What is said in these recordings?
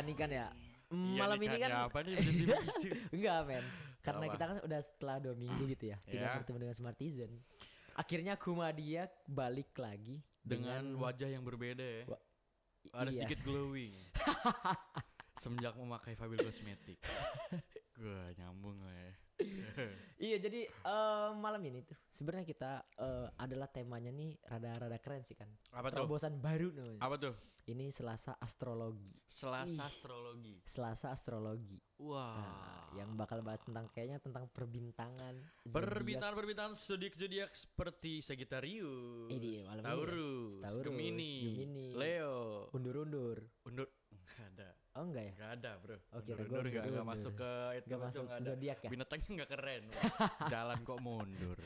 nih kan ya. Iya Malam nih ini kan apa nih lucu. enggak men. Karena Apa? kita kan udah setelah 2 minggu gitu ya tidak Ya. bertemu dengan Smartizen. Akhirnya Kumadia balik lagi Dengan wajah yang berbeda ya. Wa- Ada iya. sedikit glowing. Semenjak memakai Fabil Kosmetik. Gua nyambung lah ya. Iya jadi malam ini tuh sebenarnya kita adalah temanya nih rada-rada keren sih kan. Apa tuh? Terobosan baru namanya. Apa tuh? Ini Selasa Astrologi. Selasa astrologi. Selasa Astrologi. Wah. Nah, yang bakal bahas tentang kayaknya tentang perbintangan. Perbintangan zodiak seperti Sagittarius, Ini malam ini ya. Taurus, Taurus, Gemini, Gemini, Leo, Undur-undur. nggak ada. Oh enggak ya? Nggak ada bro. Oke, Mundur nggak mundur. masuk ke itu Nggak masuk nggak ada. zodiak ya? Binatangnya nggak keren. Jalan kok mundur.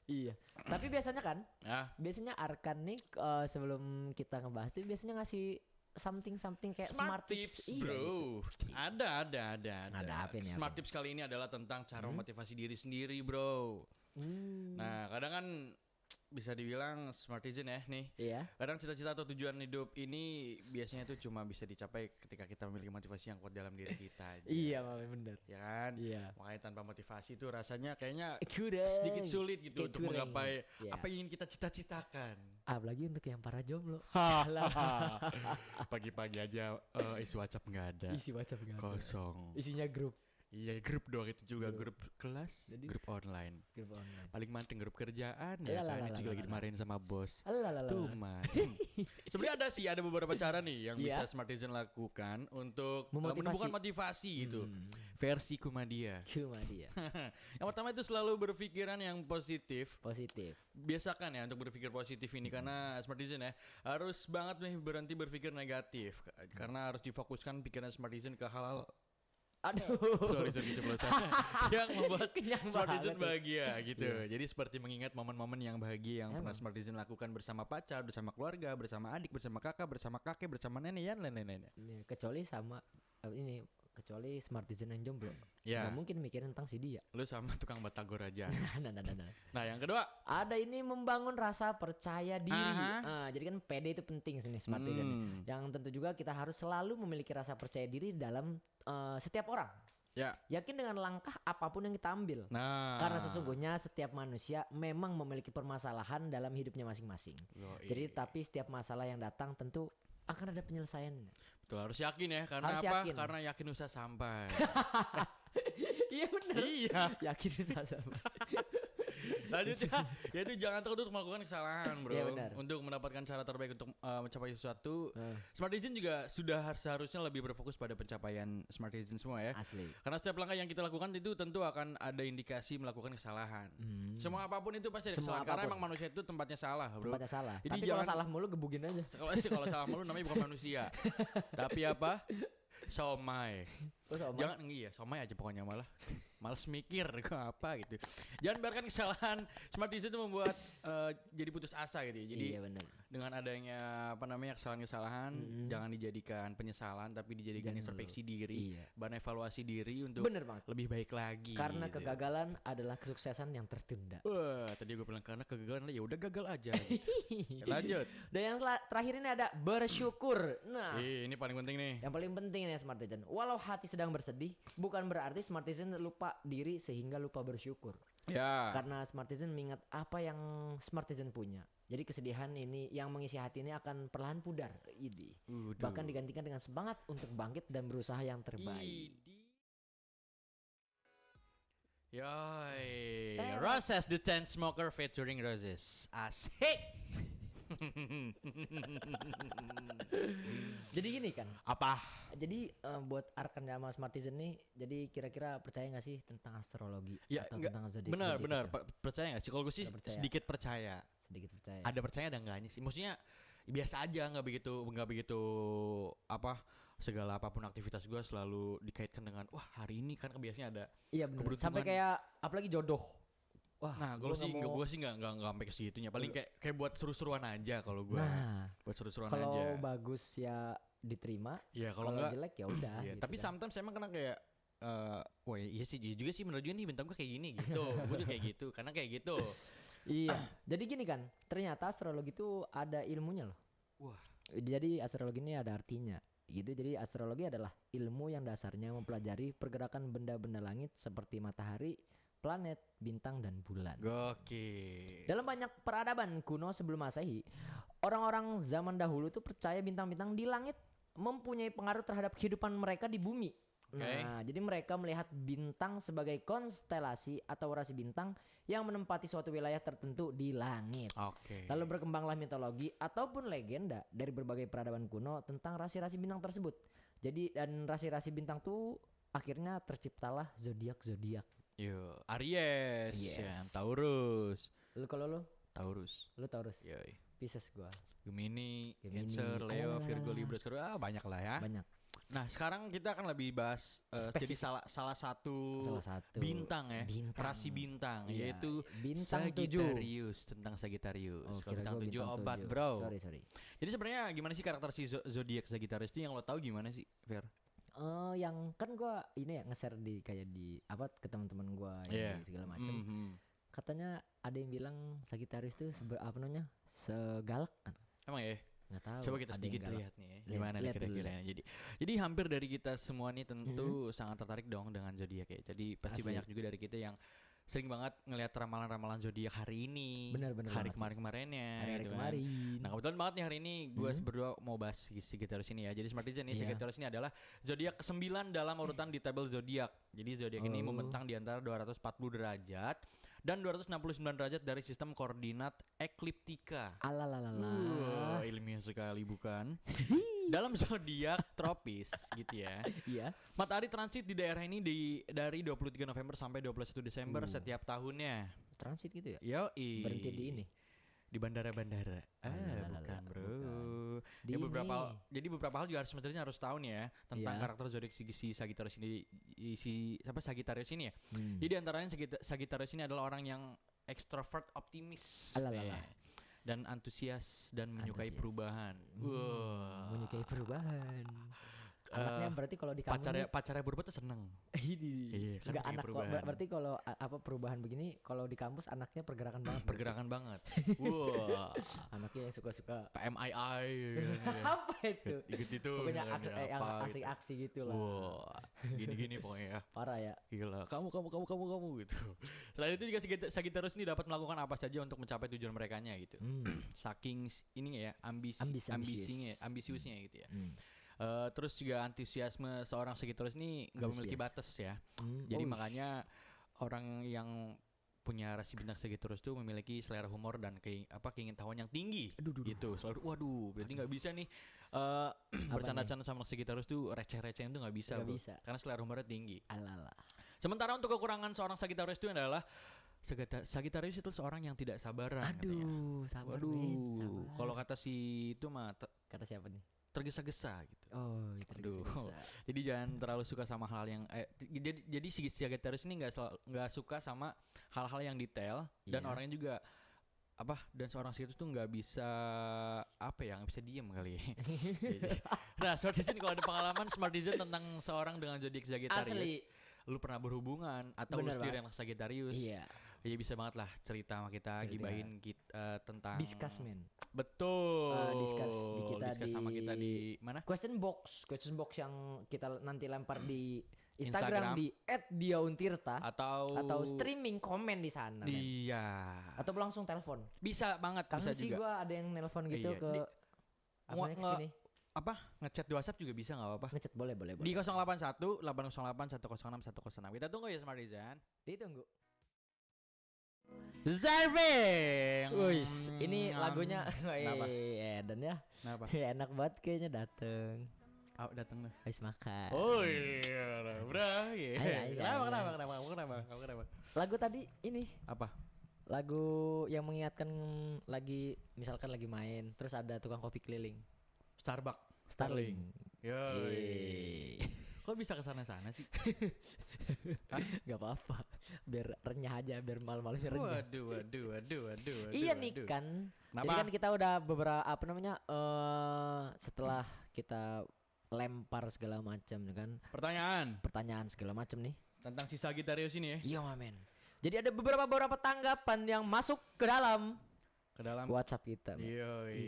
Iya. Tapi biasanya kan, Ah, biasanya Arkan nih sebelum kita ngebahas tuh biasanya ngasih something kayak smart tips, Iya, bro. gitu. Ada. Ada apa nih, Smart apa? tips kali ini adalah tentang cara memotivasi diri sendiri, bro. Hmm, Nah, kadang kan bisa dibilang smartizen ya nih. iya. Kadang cita-cita atau tujuan hidup ini biasanya tuh cuma bisa dicapai ketika kita memiliki motivasi yang kuat dalam diri kita aja. Iya, Mami bener. Ya kan? Iya. Makanya tanpa motivasi tuh rasanya kayaknya Kurang. sedikit sulit gitu Kayak untuk kurang. menggapai Iya. apa yang ingin kita cita-citakan. Apalagi untuk yang para jomblo. Pagi-pagi aja isi WhatsApp nggak ada. Isi WhatsApp nggak ada. Kosong. Isinya grup. Iya, grup doang itu juga grup kelas, Jadi- grup online. Grup online. Paling manting grup kerjaan Alah, ya lah, kan lah, itu juga lah, lagi lah. dimarahin sama bos. Alah. Tuh man. Sebenarnya ada beberapa cara nih yang Iya. bisa Smartizen lakukan untuk Memotivasi. menumbuhkan motivasi gitu. Versi Kumadia. Cuma dia. Yang pertama itu selalu berpikiran yang positif. Positif. Biasakan ya untuk berpikir positif ini karena Smartizen ya harus banget nih berhenti berpikir negatif karena harus difokuskan pikiran Smartizen ke hal-hal Aduh. sorry keceplosan yang membuat Kenyang Smartizen banget. bahagia gitu. Iya. Jadi seperti mengingat momen-momen yang bahagia yang pernah Emang. Smartizen lakukan bersama pacar, bersama keluarga, bersama adik, bersama kakak, bersama kakek, bersama nenek ya lain-lainnya. Ini, kecuali sama ini kecuali Smartizen yang jomblo. Ya. Nggak mungkin mikirin tentang si dia. Lu sama tukang batagor aja. Nah. Nah, yang kedua, Ada ini membangun rasa percaya diri. Aha. Jadi kan PD itu penting sih nih Smartizen. Yang tentu juga kita harus selalu memiliki rasa percaya diri dalam setiap orang. ya. Yakin dengan langkah apapun yang kita ambil. Nah, Karena sesungguhnya setiap manusia memang memiliki permasalahan dalam hidupnya masing-masing. Yoi. Jadi tapi setiap masalah yang datang tentu akan ada penyelesaiannya. betul harus yakin ya karena Harus apa? yakin. Karena yakin usah sampai. Iya benar. Iya. Yakin bisa sama. Lanjutnya, yaitu jangan takut untuk melakukan kesalahan, bro. Iya, benar. Untuk mendapatkan cara terbaik untuk mencapai sesuatu, Smartizen juga sudah seharusnya lebih berfokus pada pencapaian Smartizen semua ya. Asli. Karena setiap langkah yang kita lakukan itu tentu akan ada indikasi melakukan kesalahan. Semua apapun itu pasti ada Semua kesalahan. Karena apapun. emang manusia itu tempatnya salah, bro. Tempatnya salah. Jadi Tapi kalau jangan salah mulu gebugin aja. kalau salah mulu namanya bukan manusia. Tapi apa? Somai. Oh, sama. Jangan iya, somai aja pokoknya males mikir apa gitu. Jangan biarkan kesalahan Smartizen itu membuat jadi putus asa gitu ya. Jadi Iya benar. dengan adanya apa namanya kesalahan-kesalahan jangan dijadikan penyesalan tapi dijadikan introspeksi diri, Iya. bahan evaluasi diri untuk Bener banget. lebih baik lagi. Karena gitu. kegagalan adalah kesuksesan yang tertunda. Wah, tadi gue bilang karena kegagalan ya udah gagal aja. Gitu. Lanjut. Dan yang terakhir ini ada bersyukur. Nah, Ini paling penting nih. yang paling penting nih Smartizen. Walau hati sedang bersedih, bukan berarti Smartizen lupa diri sehingga lupa bersyukur. Ya. Karena Smartizen mengingat apa yang Smartizen punya. Jadi kesedihan ini yang mengisi hati ini akan perlahan pudar. Idi. Uduh. Bahkan digantikan dengan semangat untuk bangkit dan berusaha yang terbaik. Yoi, Roses the Chainsmoker featuring Roses. Asik. Jadi gini kan. Apa? Jadi buat Arkan sama Smartizen nih, jadi kira-kira percaya nggak sih tentang astrologi Ya, atau enggak. tentang zodiak? Benar, zodiak benar. itu? Percaya nggak sih? Kalau gue sih Nggak percaya. sedikit percaya. Sedikit percaya. Ada percaya ada enggaknya sih. Maksudnya biasa aja, nggak begitu apa segala apapun aktivitas gue selalu dikaitkan dengan wah hari ini kan biasanya ada Iya benar. keberuntungan. Sampai kayak apalagi jodoh. Wah, Nah, gua nggak mau- gue sih nggak sampai ke situnya. Paling kayak buat seru-seruan aja kalau gue. Nah, Buat seru-seruan kalau aja. bagus ya diterima. Iya, kalau kalau nggak jelek ya udah. Iya, gitu tapi kan. sometimes emang kena kayak wah iya sih iya juga sih menurut gue nih bintang gue kayak gini gitu. Gue juga kayak gitu karena kayak gitu. Iya. Jadi gini kan, ternyata astrologi itu ada ilmunya loh. Wah. Jadi astrologi ini ada artinya. gitu. Jadi astrologi adalah ilmu yang dasarnya mempelajari pergerakan benda-benda langit seperti matahari, planet, bintang, dan bulan. Gokil. Dalam banyak peradaban kuno sebelum Masehi, orang-orang zaman dahulu tuh percaya bintang-bintang di langit mempunyai pengaruh terhadap kehidupan mereka di bumi. Nah, jadi mereka melihat bintang sebagai konstelasi atau rasi bintang yang menempati suatu wilayah tertentu di langit. Oke. Lalu berkembanglah mitologi ataupun legenda dari berbagai peradaban kuno tentang rasi-rasi bintang tersebut. Jadi dan rasi-rasi bintang tuh akhirnya terciptalah zodiak-zodiak. Yo, Aries, Yes. ya, Taurus. Lu kalau lu Taurus. Taurus, Yoi. Pisces gua. Gemini, Gemini. Cancer, Leo, Alah. Virgo, Libra, Scorpio, banyak lah ya. Banyak. Nah, sekarang kita akan lebih bahas jadi Spesifik. salah satu Salah satu bintang ya, bintang. rasi bintang, Iya, yaitu bintang 7. Sagittarius, tentang Sagittarius. Oh, Kalau kira bintang gua 7 bintang obat, 7. bro. Sorry. Jadi sebenarnya gimana sih karakter si zodiak Sagittarius ini yang lo tahu gimana sih, Fer? Yang kan gua ini ya nge-share di kayak di apa ke teman-teman gua Iya. yang segala macam. Mhm. Katanya ada yang bilang Sagittarius tuh apa namanya? Segalak kan? Emang ya? Nggak tahu. Coba kita ada yang sedikit galak. lihat nih ya. Lihat- Gimana nih lihat dulu, kira-kira. Jadi hampir dari kita semua nih tentu sangat tertarik dong dengan zodiak ya. Jadi pasti Asli. banyak juga dari kita yang sering banget ngelihat ramalan-ramalan zodiak hari ini, Benar-benar hari banget sih. kemarin-kemarinnya, Hari-hari gitu kan. kemarin. Nah kebetulan banget nih hari ini gue berdua mau bahas Sagittarius ini ya. Jadi Smartizen nih Iya. Sagittarius ini adalah zodiak ke-9 dalam urutan di tabel zodiak. Jadi zodiak ini Oh. membentang di antara 240 derajat dan 269 derajat dari sistem koordinat ekliptika. Alalalala. Ilmiah sekali bukan? Dalam zodiak tropis gitu ya. Iya. Matahari transit di daerah ini dari 23 November sampai 21 Desember setiap tahunnya. Transit gitu ya? Yoi. Berhenti di ini. Di bandara-bandara. Alalalala, Bukan, Bro. bukan. Ya, Di jadi beberapa hal juga harus sebenarnya harus tahu nih ya tentang Iya. karakter zodiak si Sagittarius ini Sagittarius ini ya. Hmm. Jadi antaranya Sagittarius ini adalah orang yang extrovert, optimis, Alalala. ya. Dan antusias dan menyukai Antusias. perubahan. Wah. Menyukai perubahan. Anaknya berarti kalau di kampus Pacarnya berubah tuh seneng. ini Iya, kan enggak punya anak perubahan. berarti kalau apa perubahan begini kalau di kampus anaknya pergerakan banget. Pergerakan banget. Wah. Anaknya yang suka-suka PMII. apa itu? Ikut itu. Pokoknya kan, ya, yang apa gitu. aksi-aksi gitu lah. Wah, gini-gini pokoknya ya. Parah ya. Gila, kamu gitu. Selain itu juga Sagittarius ini dapat melakukan apa saja untuk mencapai tujuan merekanya gitu. Saking ini ya, ambisiusnya gitu ya. Terus juga antusiasme seorang Sagittarius ini nggak memiliki Antusias. batas ya. Jadi Oh, makanya orang yang punya rasi bintang Sagittarius tuh memiliki selera humor dan keingintahuan yang tinggi. Gitu. Selalu waduh, berarti nggak bisa nih bercanda-canda sama Sagittarius tuh receh-recehan tuh nggak bisa, Nggak bro. bisa. Karena selera humornya tinggi. alala. Sementara untuk kekurangan seorang Sagittarius itu adalah Sagittarius itu seorang yang tidak sabaran katanya. Aduh, sabar men, Waduh, sabar. kalau kata si itu mah Kata siapa nih? tergesa-gesa gitu. Oh, itu Aduh. bisa. Jadi jangan terlalu suka sama hal yang jadi si Sagittarius ini nggak suka sama hal-hal yang detail dan Iya. orangnya juga dan seorang Sagittarius tuh nggak bisa nggak bisa diem kali ya. Nah, Smartizen kalau ada pengalaman Smartizen tentang seorang dengan zodiak Sagittarius, Asli. lu pernah berhubungan atau lu Bener sendiri banget. yang Sagittarius, Iya. ya bisa banget lah cerita sama kita, Cerita. gibahin kita tentang Discuss men. Betul. Discuss di kita Discuss sama kita di mana? Question box yang kita nanti lempar di Instagram. Instagram di @diauntirta Atau streaming komen di sana. men. Iya. Atau langsung telepon. Bisa banget, Karena bisa sih juga. gua ada yang nelpon gitu Iya, ke apanya ke sini. Ngechat di WhatsApp juga bisa nggak apa-apa. Ngechat boleh. Di 081 808 106 106. Kita tunggu ya Smartizen. Ditunggu. Serving. Wis, ini lagunya Kenapa? dan ya. Kenapa? Enak banget kayaknya dateng. Datang dah. Habis makan. Oh iya, bro. Iya. Ayo. Kenapa? Lagu tadi ini Apa? lagu yang mengingatkan lagi misalkan lagi main terus ada tukang kopi keliling. Starbucks. Starling. Yoi. Yeay. Kok bisa kesana-sana sih? Gak apa-apa. Biar renyah aja, biar malam-malamnya renyah. Waduh. Iya nih kan. Jadi Kenapa? kan kita udah beberapa setelah kita lempar segala macam kan, pertanyaan segala macam nih. Tentang si Sagittarius ini ya. Iya men. Jadi ada beberapa tanggapan yang masuk ke dalam Ke dalam WhatsApp kita. Men. Yoi.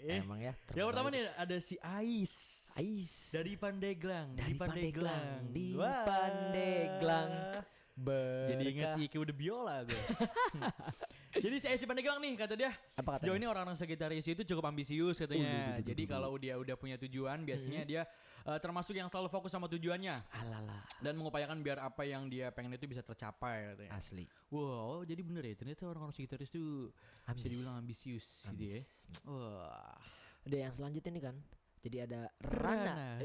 Emang ya. Yang pertama nih ada si Ais. Dari Pandeglang. Di Pandeglang. Jadi ingat si Iki udah biola gue. Jadi si Ais di Pandeglang nih kata dia. Sejauh ini orang-orang Sagittarius itu cukup ambisius katanya. Jadi kalau dia udah punya tujuan biasanya dia termasuk yang selalu fokus sama tujuannya. Dan mengupayakan biar apa yang dia pengen itu bisa tercapai katanya. Asli. Wow, jadi bener ya ternyata orang-orang Sagittarius itu bisa dibilang ambisius gitu ya. Wah. Ada yang selanjutnya nih kan. Jadi ada Rana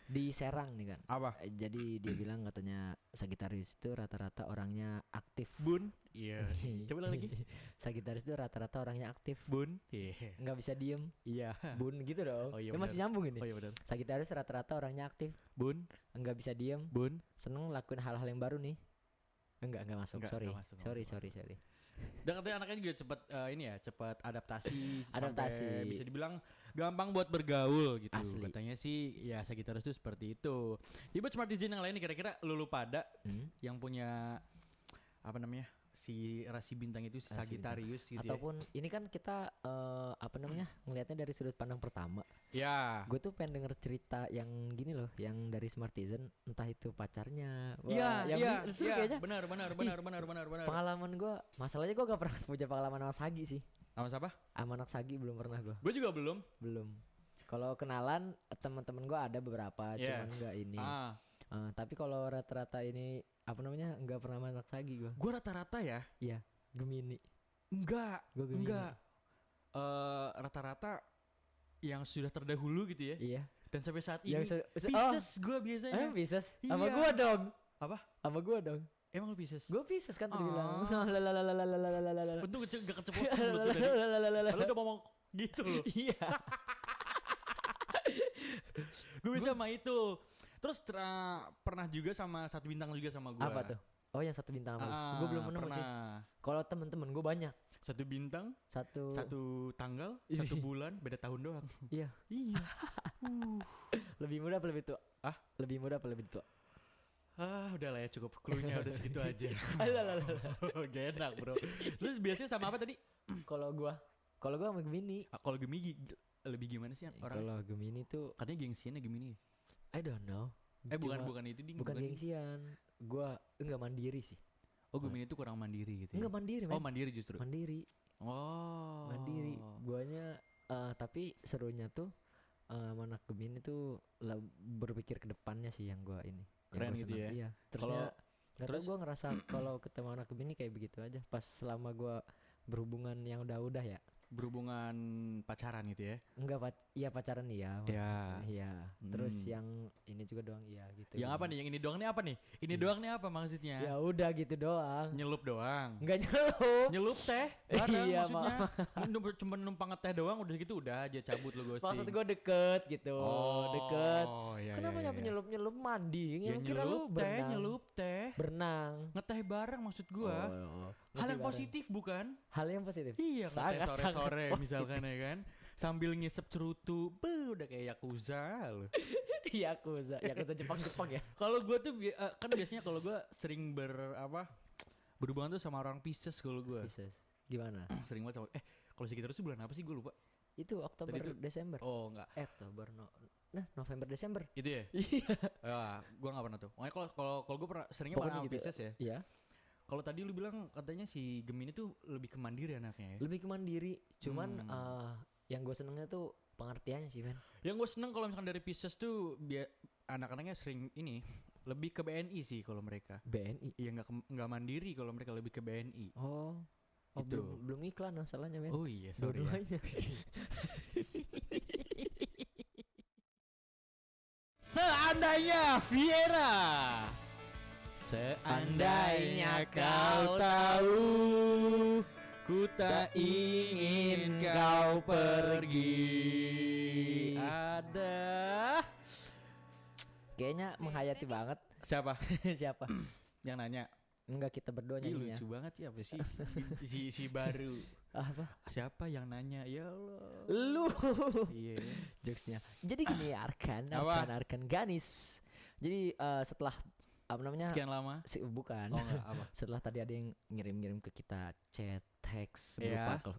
di Serang nih kan. Apa? Jadi dia bilang katanya Sagittarius itu rata-rata orangnya aktif. Bun? Iya. Coba lagi. Sagittarius itu rata-rata orangnya aktif. Bun? Iya. Nggak bisa diem. Iya. Bun gitu dong. Oh, iya, masih nyambung ini. Oh iya benar. Sagittarius rata-rata orangnya aktif. Bun? Nggak bisa diem. Bun? Seneng lakuin hal-hal yang baru nih. Enggak masuk. Sorry. Dan katanya anaknya juga cepat adaptasi. Sampai bisa dibilang gampang buat bergaul gitu. Asli. Katanya sih ya Sagittarius itu seperti itu. Jadi buat smart design yang lain nih kira-kira lu pada yang punya apa namanya si rasi bintang itu Sagittarius gitu. Ataupun ini kan kita ngelihatnya dari sudut pandang pertama. Ya. Gue tuh pengen denger cerita yang gini loh, yang dari Smartisan, entah itu pacarnya. Iya. Benar. Pengalaman gue, masalahnya gue gak pernah punya pengalaman sama Sagi sih. Sama siapa? Sama anak Sagi belum pernah gue. Gue juga belum. Kalau kenalan teman-teman gue ada beberapa, cuman nggak ini. Tapi kalau rata-rata ini nggak pernah sama anak Sagi gue. Gue rata-rata ya. Iya. Gemini. Enggak. Gue Gemini. Enggak. Rata-rata yang sudah terdahulu gitu ya. Iya. Dan sampai saat ini Pisces gue biasanya. Pisces. Iya. Sama gue dong. Apa? Sama gue dong. Emang lu Pisces? Gue Pisces kan tadi bilang. Untung gak keceplosan mulut gue tadi. Lalu udah ngomong gitu loh. Iya. Gue bisa sama itu. Terus pernah juga sama satu bintang juga sama gue. Apa tuh? Oh yang satu bintang apa? Gue belum nemu sih. Kalau temen-temen gue banyak. Satu bintang, satu tanggal, satu bulan, beda tahun doang. Iya. Lebih muda apa lebih tua? Lebih muda apa lebih tua? Udah lah ya cukup, cluenya udah segitu aja. Gak enak bro. Terus biasanya sama apa tadi? Kalau gua sama Gemini. Kalau Gemini lebih gimana sih orang? Kalau Gemini tuh katanya gengsiannya Gemini. I don't know. Bukan itu ding. Bukan gengsian. Gua enggak mandiri sih. Oh Gemini tuh kurang mandiri gitu ya? Enggak mandiri man. Oh mandiri justru? Mandiri. Oh. Mandiri. Guanya tapi serunya tuh anak Gemini tuh berpikir ke depannya sih yang gua ini. Keren gitu ya? Iya. Terus gue ngerasa kalau ketemu anak Gemini kayak begitu aja. Pas selama gue berhubungan yang udah ya. Berhubungan pacaran gitu ya? Enggak, pacaran iya. Iya. Terus yang ini juga doang iya gitu. Yang apa nih? Yang ini doang nih apa nih? Ini doang nih apa maksudnya? Ya udah gitu doang. Nyelup doang? Enggak nyelup. Nyelup teh? Bareng iya, maksudnya? Cuma numpang ngeteh doang udah gitu udah aja cabut lo ghosting. Maksud gue deket gitu. Deket. Iya, kenapa nyampe nyelup mandi? Ya nyelup teh. Berenang. Ngeteh bareng maksud gue. Hal yang positif bukan? Hal yang positif? Iya, ngeteh sore misalkan ya kan, sambil ngisep cerutu, udah kayak Yakuza loh. Yakuza Jepang ya. Kalau gue tuh kan biasanya kalau gue sering berhubungan tuh sama orang Pisces kalau gue. Pisces, gimana? Sering banget sama. Kalau Sagittarius tuh bulan apa sih gue lupa. Itu Oktober Desember. Oh enggak. Oktober November Desember. Itu ya? Iya. Gue nggak pernah tuh. Makanya kalau gue seringnya sama gitu Pisces ya. Iya. Kalau tadi lu bilang katanya si Gemini tuh lebih ke mandiri anaknya ya? Lebih ke mandiri, cuman yang gue senengnya tuh pengertiannya sih men. Yang gue seneng kalau misalkan dari Pisces tuh anak-anaknya sering lebih ke BNI sih kalau mereka. BNI? Iya nggak mandiri kalau mereka lebih ke BNI. Oh itu. belum iklan masalahnya men. Oh iya sorry ya. Seandainya Viera, seandainya kau tahu, ku tak ingin kau pergi. Ada. Kayaknya menghayati banget. Siapa? Siapa? Yang nanya. Enggak, kita berdua nyanyinya. Lucu banget sih apa sih? si baru. Apa? Siapa yang nanya? Ya Allah. Lu. Iya. Jokesnya. Jadi gini Arkan Ganis. Jadi setelah sekian lama? Bukan. Oh enggak, apa? Setelah tadi ada yang ngirim-ngirim ke kita chat, teks berupa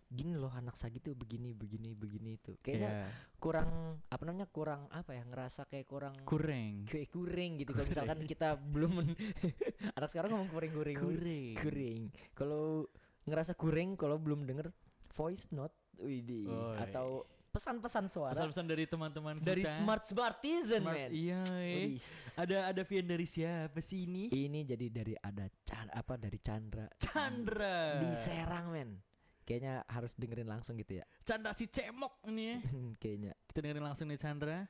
gini loh anak Sagi tuh begini itu. Kayaknya kurang apa ya, ngerasa kayak kurang gitu kalau misalkan kita belum anak sekarang ngomong kuring. Kalau ngerasa kuring kalau belum denger voice note atau pesan-pesan suara, pesan-pesan dari teman-teman kita, dari Smartizen, man. Iya, ada Vian dari siapa sih ini? Ini jadi dari dari Chandra di Serang, men. Kayaknya harus dengerin langsung gitu ya. Chandra si cemok ini ya. Kayaknya kita dengerin langsung nih Chandra.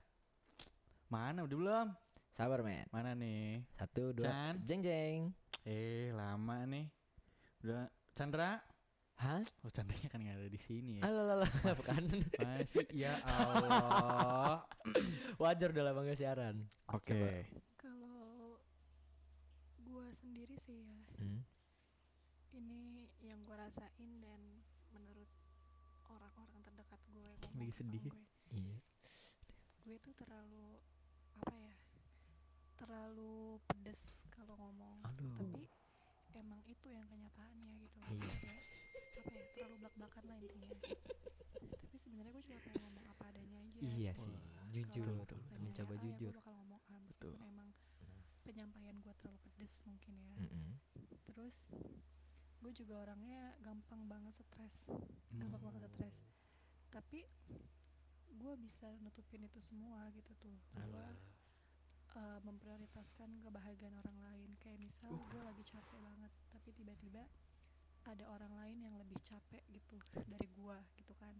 Mana udah belum? Sabar, men. Mana nih? 1, 2 jeng. Lama nih. Udah Chandra. Hah? Oh, Chandranya kan gak ada di sini ya. Alah, bukan. Masih, ya Allah. Wajar udah lama gak siaran. Oke. Kalau gua sendiri sih ya, ini yang gue rasain dan menurut orang-orang terdekat gue yang ngomong lagi sedih. Gue tuh terlalu pedes kalau ngomong. Tapi emang itu yang kenyataannya gitu loh. Kayak terlalu belak-belakan lah intinya. Tapi sebenarnya gue cuma pengen ngomong apa adanya aja. Iya sih, jujur tuh, mencoba jujur. Gue bakal ngomong meskipun emang penyampaian gue terlalu pedes mungkin ya. Terus gue juga orangnya gampang banget stres. Tapi gue bisa nutupin itu semua gitu tuh. Gue memprioritaskan kebahagiaan orang lain. Kayak misal gue lagi capek banget, tapi tiba-tiba ada orang lain yang lebih capek gitu dari gue gitu kan.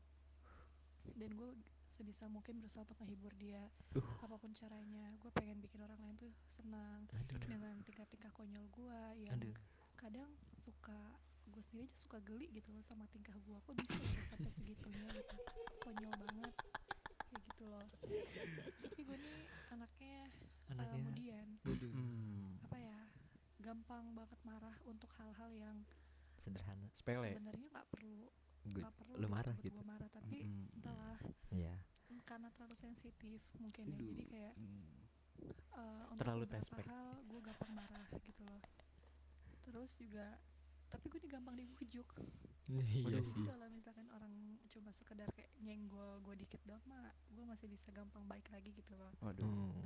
Dan gue sebisa mungkin berusaha untuk menghibur dia, apapun caranya. Gue pengen bikin orang lain tuh senang dengan tingkah-tingkah konyol gue yang kadang gue sendiri aja suka geli gitu loh sama tingkah gue. Kok bisa ya sampai segitunya gitu, konyol banget kayak gitu loh. Tapi gue nih anaknya kemudian gampang banget marah untuk hal-hal yang sederhana, sepele. Sebenarnya nggak perlu lu marah gitu. Gue marah, tapi entahlah, karena terlalu sensitif mungkin ya. Jadi kayak untuk beberapa hal gue gampang marah gitu loh. Terus juga, tapi gue nih gampang dibujuk. Kalau misalkan orang cuma sekedar kayak nyenggol gue dikit doang mah gue masih bisa gampang baik lagi gitu loh.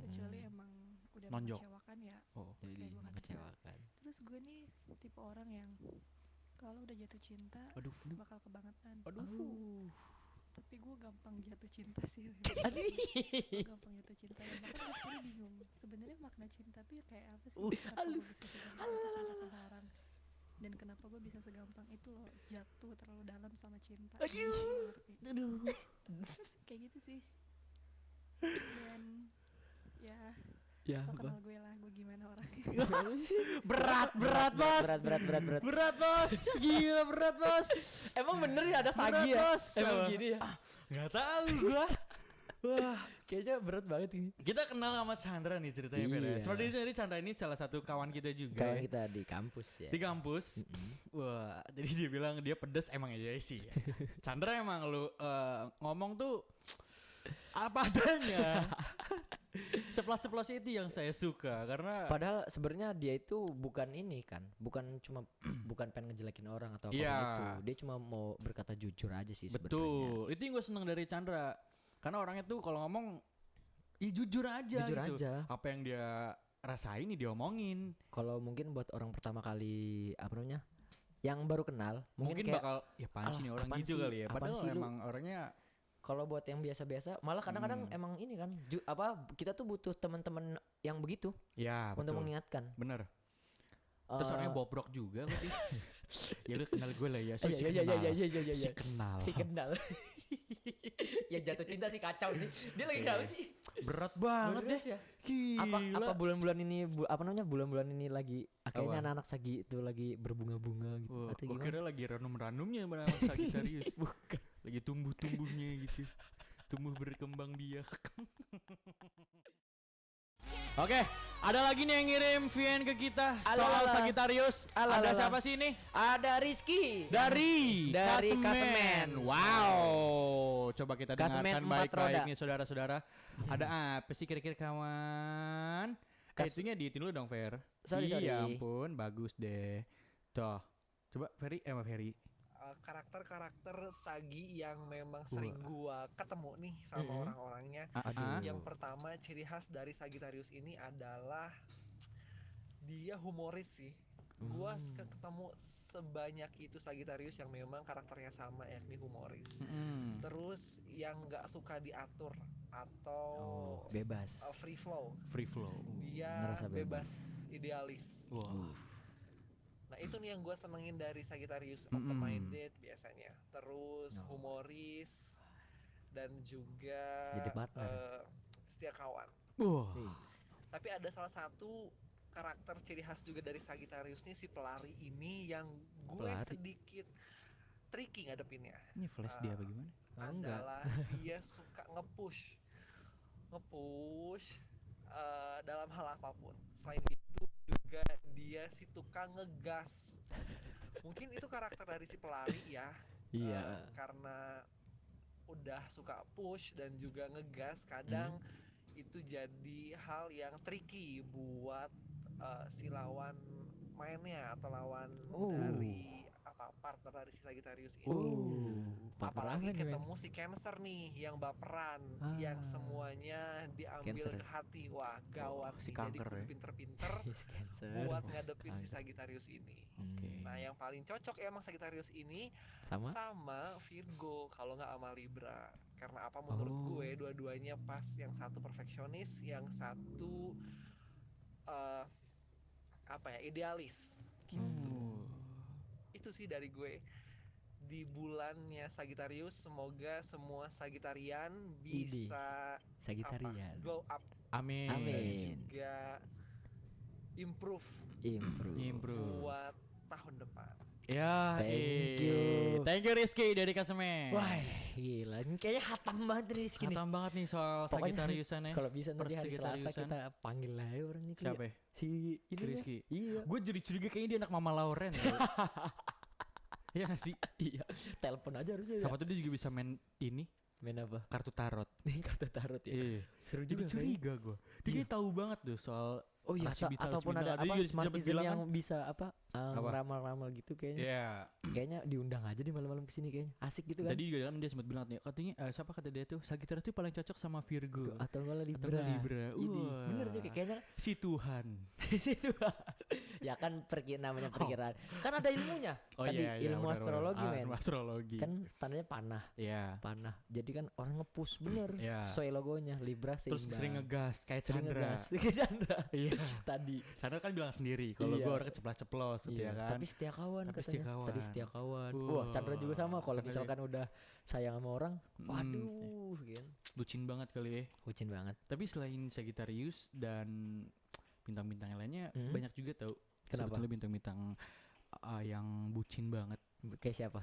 Kecuali emang udah mengecewakan ya. Kayak gue gak bisa. Terus gue nih tipe orang yang kalau udah jatuh cinta bakal kebangetan. Tapi gue gampang jatuh cinta sih. Gue gampang jatuh cinta. Dan bahkan gue sendiri bingung sebenarnya makna cinta tuh kayak apa sih. Kenapa gue bisa segampang itu cinta sama orang. Dan kenapa gue bisa segampang itu loh jatuh terlalu dalam sama cinta. Kayak gitu sih. Dan ya lo kenal gue lah, gue gimana orangnya. berat bos. Gila berat bos. Emang bener ya ada Sagi ya? Emang gini ya? Gak tahu gua. Wah, kayaknya berat banget ini. Kita kenal sama Chandra nih ceritanya. Sebenarnya Chandra ini salah satu kawan kita juga. Kawan kita di kampus ya. Di kampus. Wah, jadi dia bilang dia pedes emang aja sih. Chandra emang lu ngomong tuh apa adanya. Ceplas-ceplos itu yang saya suka karena padahal sebenarnya dia itu bukan ini kan, bukan pengen ngejelekin orang atau apa gitu. Dia cuma mau berkata jujur aja sih sebenarnya. Betul. Itu yang gue seneng dari Chandra. Karena orangnya tuh kalau ngomong jujur aja gitu. Apa yang dia rasain dia omongin. Kalau mungkin buat orang pertama kali yang baru kenal mungkin kayak, bakal apaan sih nih orang gitu kali ya. Padahal emang orangnya. Kalau buat yang biasa-biasa, malah kadang-kadang emang ini kan, kita tuh butuh teman-teman yang begitu, untuk mengingatkan. Bener. Terus orangnya bobrok juga berarti. Ya lu kenal gue lah ya. Si kenal. Ya jatuh cinta sih kacau sih. Dia lagi kenapa sih? Berat banget ya. Apa bulan-bulan ini bulan-bulan ini lagi kayaknya anak-anak Sagi itu lagi berbunga-bunga gitu. Atau gimana? Kira lagi ranum-ranumnya anak Sagittarius. Bukan. Lagi tumbuh-tumbuhnya gitu. Tumbuh berkembang biak. Oke, ada lagi nih yang ngirim VN ke kita soal Sagittarius. Ada siapa sih ini? Ada Rizky dari Kasemen. Wow, coba kita dengarkan baik-baik nih saudara-saudara. Ada apa sih kira-kira kawan? Itunya dihitin dulu dong Fer. Sorry. Ya ampun, bagus deh. Tuh, coba Ferry. karakter-karakter Sagi yang memang sering gua ketemu nih sama orang-orangnya. Yang pertama ciri khas dari Sagittarius ini adalah dia humoris sih. Gua ketemu sebanyak itu Sagittarius yang memang karakternya sama, yakni humoris. Terus yang nggak suka diatur atau bebas, free flow. Dia bebas idealis. Nah itu nih yang gue senengin dari Sagittarius, open-minded biasanya, terus humoris dan juga setia kawan. Tapi ada salah satu karakter ciri khas juga dari Sagittarius nih, si pelari ini yang gue sedikit tricky ngadepinnya. Ini flash dia bagaimana? Adalah dia suka nge-push dalam hal apapun. Selain itu juga dia si tukang ngegas. Mungkin itu karakter dari si pelari ya. Karena udah suka push dan juga ngegas, kadang itu jadi hal yang tricky buat si lawan mainnya atau lawan dari partner dari si Sagittarius ini. Apalagi ketemu si Cancer nih yang baperan, yang semuanya diambil ke hati. Wah gawat si nih, kanker, jadi pinter-pinter buat ngadepin si Sagittarius ini. Nah yang paling cocok emang Sagittarius ini sama Virgo, kalau nggak sama Libra. Karena apa, menurut gue dua-duanya pas. Yang satu perfeksionis, yang satu idealis gitu. Itu sih dari gue di bulannya Sagittarius. Semoga semua Sagitarian bisa glow up, amin, dan juga improve buat tahun depan. Ya, thank you Rizky dari Kaseme. Wah, gila, ini kayaknya hatam banget Rizky nih. Hatam banget nih soal Sagittariusan ya. Kalau bisa nanti hari Selasa kita panggil aja orang ini. Siapa? Si Rizky. Iya. Gue jadi curiga kayaknya dia anak Mama Lauren. Iya gak sih? Iya. Telepon aja harusnya. Sama tuh dia juga bisa main ini. Main apa? Kartu tarot. Kartu tarot ya. Iya. Seru juga. Jadi curiga gue. Dia tahu banget tuh soal. Oh iya, ataupun ada apa smartisan yang bisa ramal-ramal gitu kayaknya. Iya. Kayaknya diundang aja di malam-malam kesini kayaknya. Asik gitu kan. Tadi juga kan dia sempat bilang nih, katanya siapa kata dia tuh Sagittarius tuh paling cocok sama Virgo atau malah Libra. Bener juga kayaknya. Si Tuhan. Ya kan namanya perkiraan. Kan ada ilmunya. Kan di ilmu astrologi men. Astrologi. Kan tandanya panah. Iya. Panah. Jadi kan orang nge-push bener. Sesuai logonya Libra seimbang. Terus sering ngegas kayak Chandra. Iya. Tadi Chandra kan bilang sendiri kalau gue orang ceplos-ceplos gitu ya kan. Tapi setia kawan katanya. Tadi setia kawan. Wah, Chandra juga sama. Kalau misalkan udah sayang sama orang, waduh, gitu. Bucin banget kali ya. Bucin banget. Tapi selain Sagittarius dan bintang-bintang yang lainnya, banyak juga tau. Kenapa? Sebetulnya bintang-bintang yang bucin banget. Kayak siapa?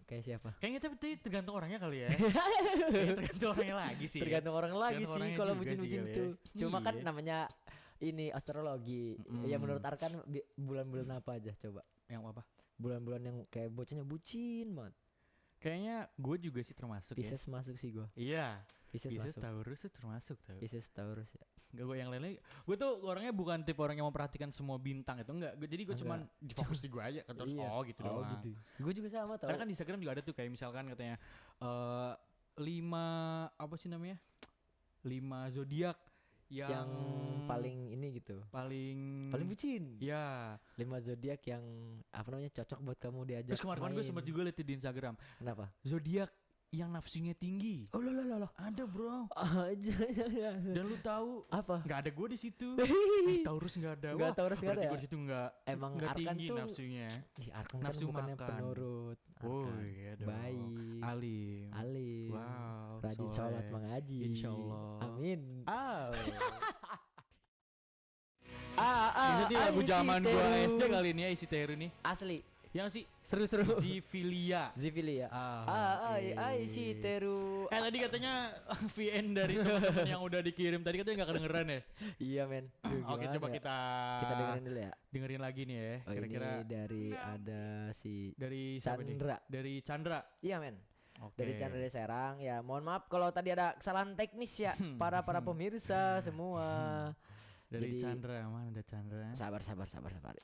Kayak siapa? Kayaknya tapi tergantung orangnya kali ya. Kayaknya tergantung orangnya lagi sih. Tergantung orang lagi sih kalau bucin-bucin tuh. Cuma kan namanya ini astrologi. Ya menurut Arkan bulan-bulan apa aja coba? Yang apa? Bulan-bulan yang kayak bocahnya bucin banget. Kayaknya gue juga sih termasuk. Pisces masuk sih gue. Iya. Pisces Taurus tuh termasuk tau. Pisces Taurus ya. Gak, gue yang lain-lain. Gue tuh orangnya bukan tipe orang yang memperhatikan semua bintang itu enggak. Jadi gue cuman fokus di gue aja kan terus gitu doang. Gitu. Gue juga sama tau. Karena kan di Instagram juga ada tuh kayak misalkan katanya 5 apa sih namanya? 5 zodiak yang paling ini gitu. Paling bucin. Iya. 5 zodiak yang apa namanya cocok buat kamu diajak. Terus kemarin gue sempat juga lihat di Instagram. Kenapa? Zodiak yang nafsunya tinggi. Oh loh. Ada bro. Aja. Dan lu tahu apa? Nggak ada gue di situ. Taurus nggak ada. Nggak, Taurus nggak ada. Gue di situ nggak. Emang nggak Arkan tinggi tuh, nafsunya. Arkan nafsu kan bukannya makan. Penurut. Oh iya dong. Baik. Alim. Wow. Rajin sholat mengaji. Insyaallah. Amin. Ini lagu zaman gua SD kali ini ya, isi Teru nih. Asli. Yang sih seru-seru. Zivilia. Isi Teru. Tadi katanya VN dari teman-teman yang udah dikirim tadi katanya nggak kedengeran ya? Iya men. Oke coba kita dengerin dulu ya. Dengerin lagi nih ya. Kira-kira ini dari ada si dari Chandra. Dari Chandra. Iya men. Dari Chandra dari Serang ya. Mohon maaf kalau tadi ada kesalahan teknis ya para pemirsa semua. Dari Chandra, mana ada Chandra? Sabar.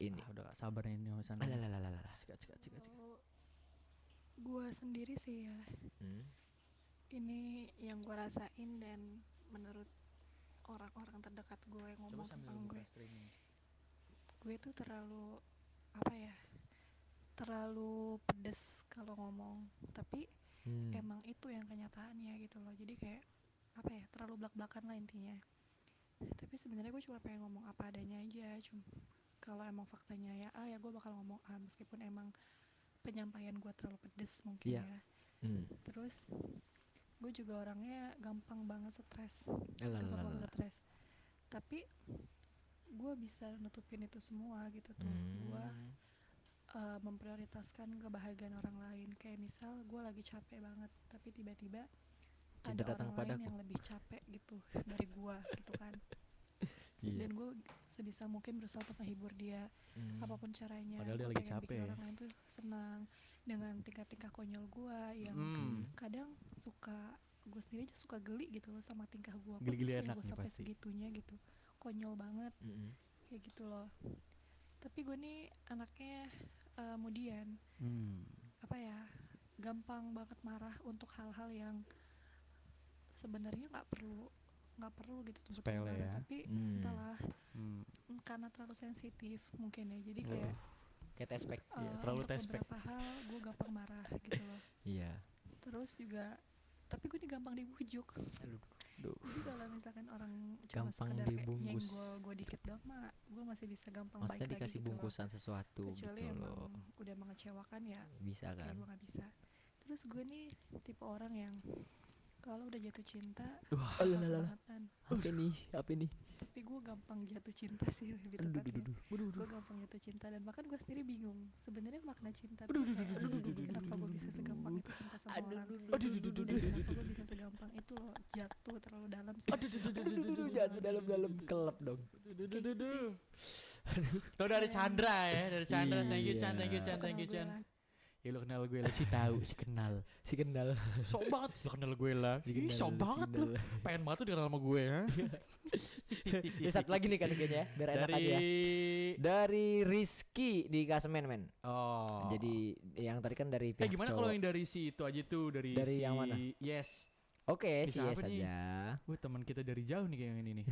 Ini. Udah gak sabar ini sama Chandra. Alah. Cika. gue sendiri sih ya, ini yang gue rasain dan menurut orang-orang terdekat gue yang ngomong tentang gue tuh terlalu apa ya, terlalu pedes kalau ngomong, tapi emang itu yang kenyataannya gitu loh. Jadi kayak apa ya, terlalu blak-blakan lah intinya. Tapi sebenarnya gue cuma pengen ngomong apa adanya aja. Cuma kalau emang faktanya ya ya gue bakal ngomong meskipun emang penyampaian gue terlalu pedes mungkin ya. Terus gue juga orangnya gampang banget stres, tapi gue bisa nutupin itu semua gitu tuh. Gue memprioritaskan kebahagiaan orang lain. Kayak misal gue lagi capek banget, tapi tiba-tiba ada orang lain yang lebih capek gitu dari gue gitu kan. Dan gue sebisa mungkin berusaha untuk menghibur dia apapun caranya. Padahal dia gue lagi pengen capek bikin orang lain tuh senang dengan tingkah-tingkah konyol gue yang kadang suka, gue sendiri aja suka geli gitu loh sama tingkah gue. Geli-geli enak gue nih sampai pasti. segitunya gitu, konyol banget kayak gitu loh. Tapi gue nih anaknya kemudian apa ya, gampang banget marah untuk hal-hal yang sebenarnya nggak perlu gitu tuh sepele ya. Tapi entahlah, karena terlalu sensitif mungkin ya, jadi kayak tespek terlalu untuk tespek. beberapa hal gue gampang marah gitu loh. Terus juga tapi gue nih gampang dibujuk. Jadi kalau misalkan orang cuma sekedar kayak nyenggol gue dikit doang mah gue masih bisa gampang maksudnya baik lagi dikasih gitu bungkusan loh. sesuatu Kecuali gitu emang loh. udah mengecewakan ya Bisa kan? gue gak bisa. Terus gue nih tipe orang yang kalau udah jatuh cinta kebangetan. Apa nih? Tapi gue gampang jatuh cinta sih lebih tepatnya. Gue gampang jatuh cinta dan bahkan gue sendiri bingung sebenarnya makna cinta tuh kayak apa sih? Kenapa gue bisa segampang itu cinta sama orang? Dan kenapa gue bisa segampang itu loh jatuh terlalu dalam sih? Jatuh dalam kelep dong. Tau dari Chandra ya, dari Chandra. Thank you Chan. Ya lo kenal gue lah, si kenal. Sok banget lo kenal gue lah. Sok banget lo. Pengen banget tuh dikenal sama gue ya. Ya satu lagi nih kan kayaknya, biar enak aja. Dari Rizky di Kasemen men. Oh. Jadi yang tadi kan dari pihak gimana kalau yang dari si itu aja tuh, dari si yang mana? Yes. Oke, si Yes aja. Wah, teman kita dari jauh nih kayak yang ini nih.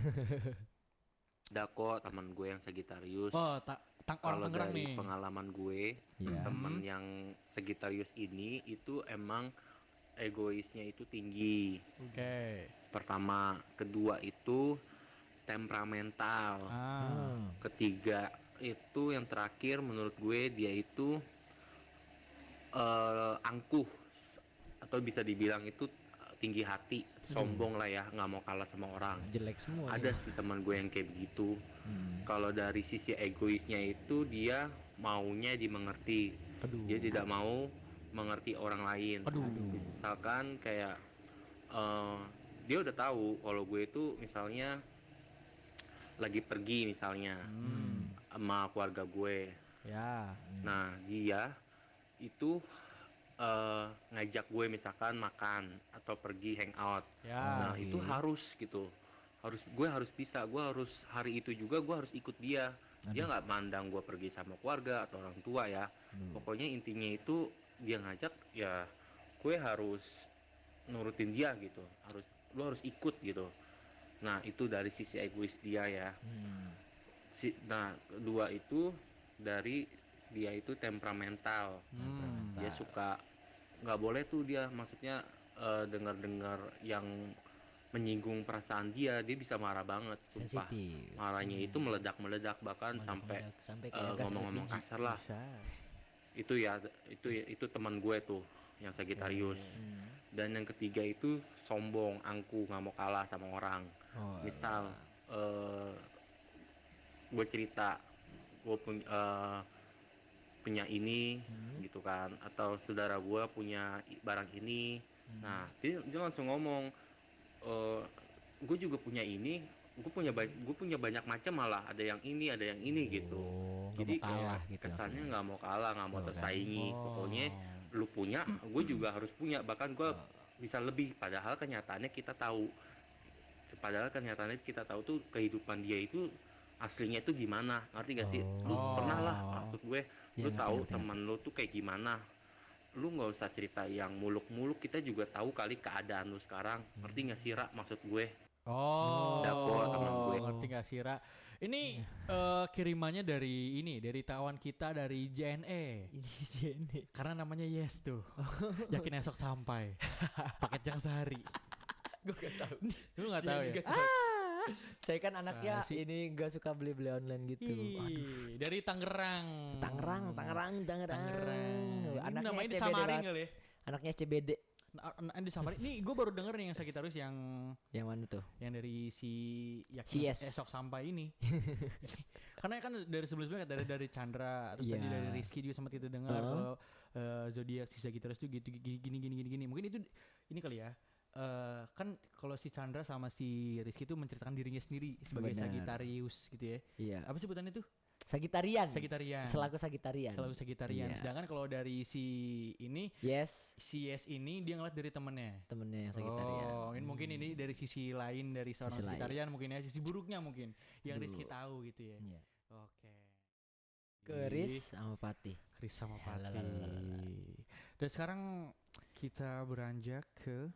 Dako teman gue yang Sagittarius. Oh, kalau dari pengalaman gue, teman yang Sagittarius ini itu emang egoisnya itu tinggi. Oke. Pertama, kedua itu temperamental. Ketiga itu yang terakhir menurut gue dia itu angkuh atau bisa dibilang itu tinggi hati, sombong lah ya, nggak mau kalah sama orang. Jelek semua. Ada sih teman gue yang kayak begitu. Kalau dari sisi egoisnya itu dia maunya dimengerti. Dia tidak mau mengerti orang lain. Misalkan kayak dia udah tahu kalau gue itu misalnya lagi pergi misalnya sama keluarga gue. Nah dia itu ngajak gue misalkan makan atau pergi hangout. Nah itu harus gitu, gue harus bisa, gue harus hari itu juga gue harus ikut dia. Dia nggak mandang gue pergi sama keluarga atau orang tua ya. Pokoknya intinya itu dia ngajak ya gue harus nurutin dia gitu, lo harus ikut gitu. Nah itu dari sisi egois dia ya. Nah kedua itu dari dia itu temperamental. Dia suka, nggak boleh tuh dia maksudnya dengar-dengar yang menyinggung perasaan dia bisa marah banget, sumpah. Marahnya itu meledak-meledak bahkan sampai ngomong-ngomong kasar lah. Itu ya itu teman gue tuh yang Sagittarius. Dan yang ketiga itu sombong, angkuh, nggak mau kalah sama orang. Misal gue cerita gue punya ini gitu kan, atau saudara gue punya barang ini. Nah dia langsung ngomong, gue juga punya ini, gue punya banyak macam, malah ada yang ini gitu. Jadi kayak gitu, kesannya nggak mau kalah, nggak mau tersaingi. Pokoknya lu punya, gue juga harus punya, bahkan gue bisa lebih. Padahal kenyataannya kita tahu tuh kehidupan dia itu aslinya itu gimana, ngerti gak sih? Lu pernah lah, maksud gue, lu tahu teman lu tuh kayak gimana. lu nggak usah cerita yang muluk-muluk, kita juga tahu kali keadaan lu sekarang. Ngerti nggak sih, Ra, maksud gue? Dapur teman gue. Ngerti gak sih, Ra? Ini kirimannya dari kawan kita dari JNE. Ini JNE. Karena namanya Yes tuh. Yakin esok sampai. Paket yang sehari. Gue gak tahu. Lu gak tahu ya? Saya kan anaknya ini gak suka beli online gitu. Dari Tangerang. Tangerang. Ini namanya disamarin kali ya? Anaknya SCBD. Disamarin. Nih gue baru denger nih yang Sagittarius yang mana tuh? Yang dari si Yakin esok sampai ini. Karena kan dari sebelumnya dari Chandra, terus tadi dari Rizky juga sempat kita dengar kalau zodiak si Sagittarius tuh gitu gini. Mungkin itu ini kali ya. Kan kalau si Chandra sama si Rizky itu menceritakan dirinya sendiri sebagai Sagittarius gitu ya. Iya. Apa sebutannya tuh? Sagitarian. Selaku Sagitarian. Sedangkan kalau dari si ini si Yes ini dia ngeliat dari temennya yang Sagitarian. Mungkin ini dari sisi lain dari seorang Sagitarian mungkin ya, sisi buruknya mungkin yang Rizky tahu gitu ya. Oke. Chris sama Pati. Dan sekarang kita beranjak ke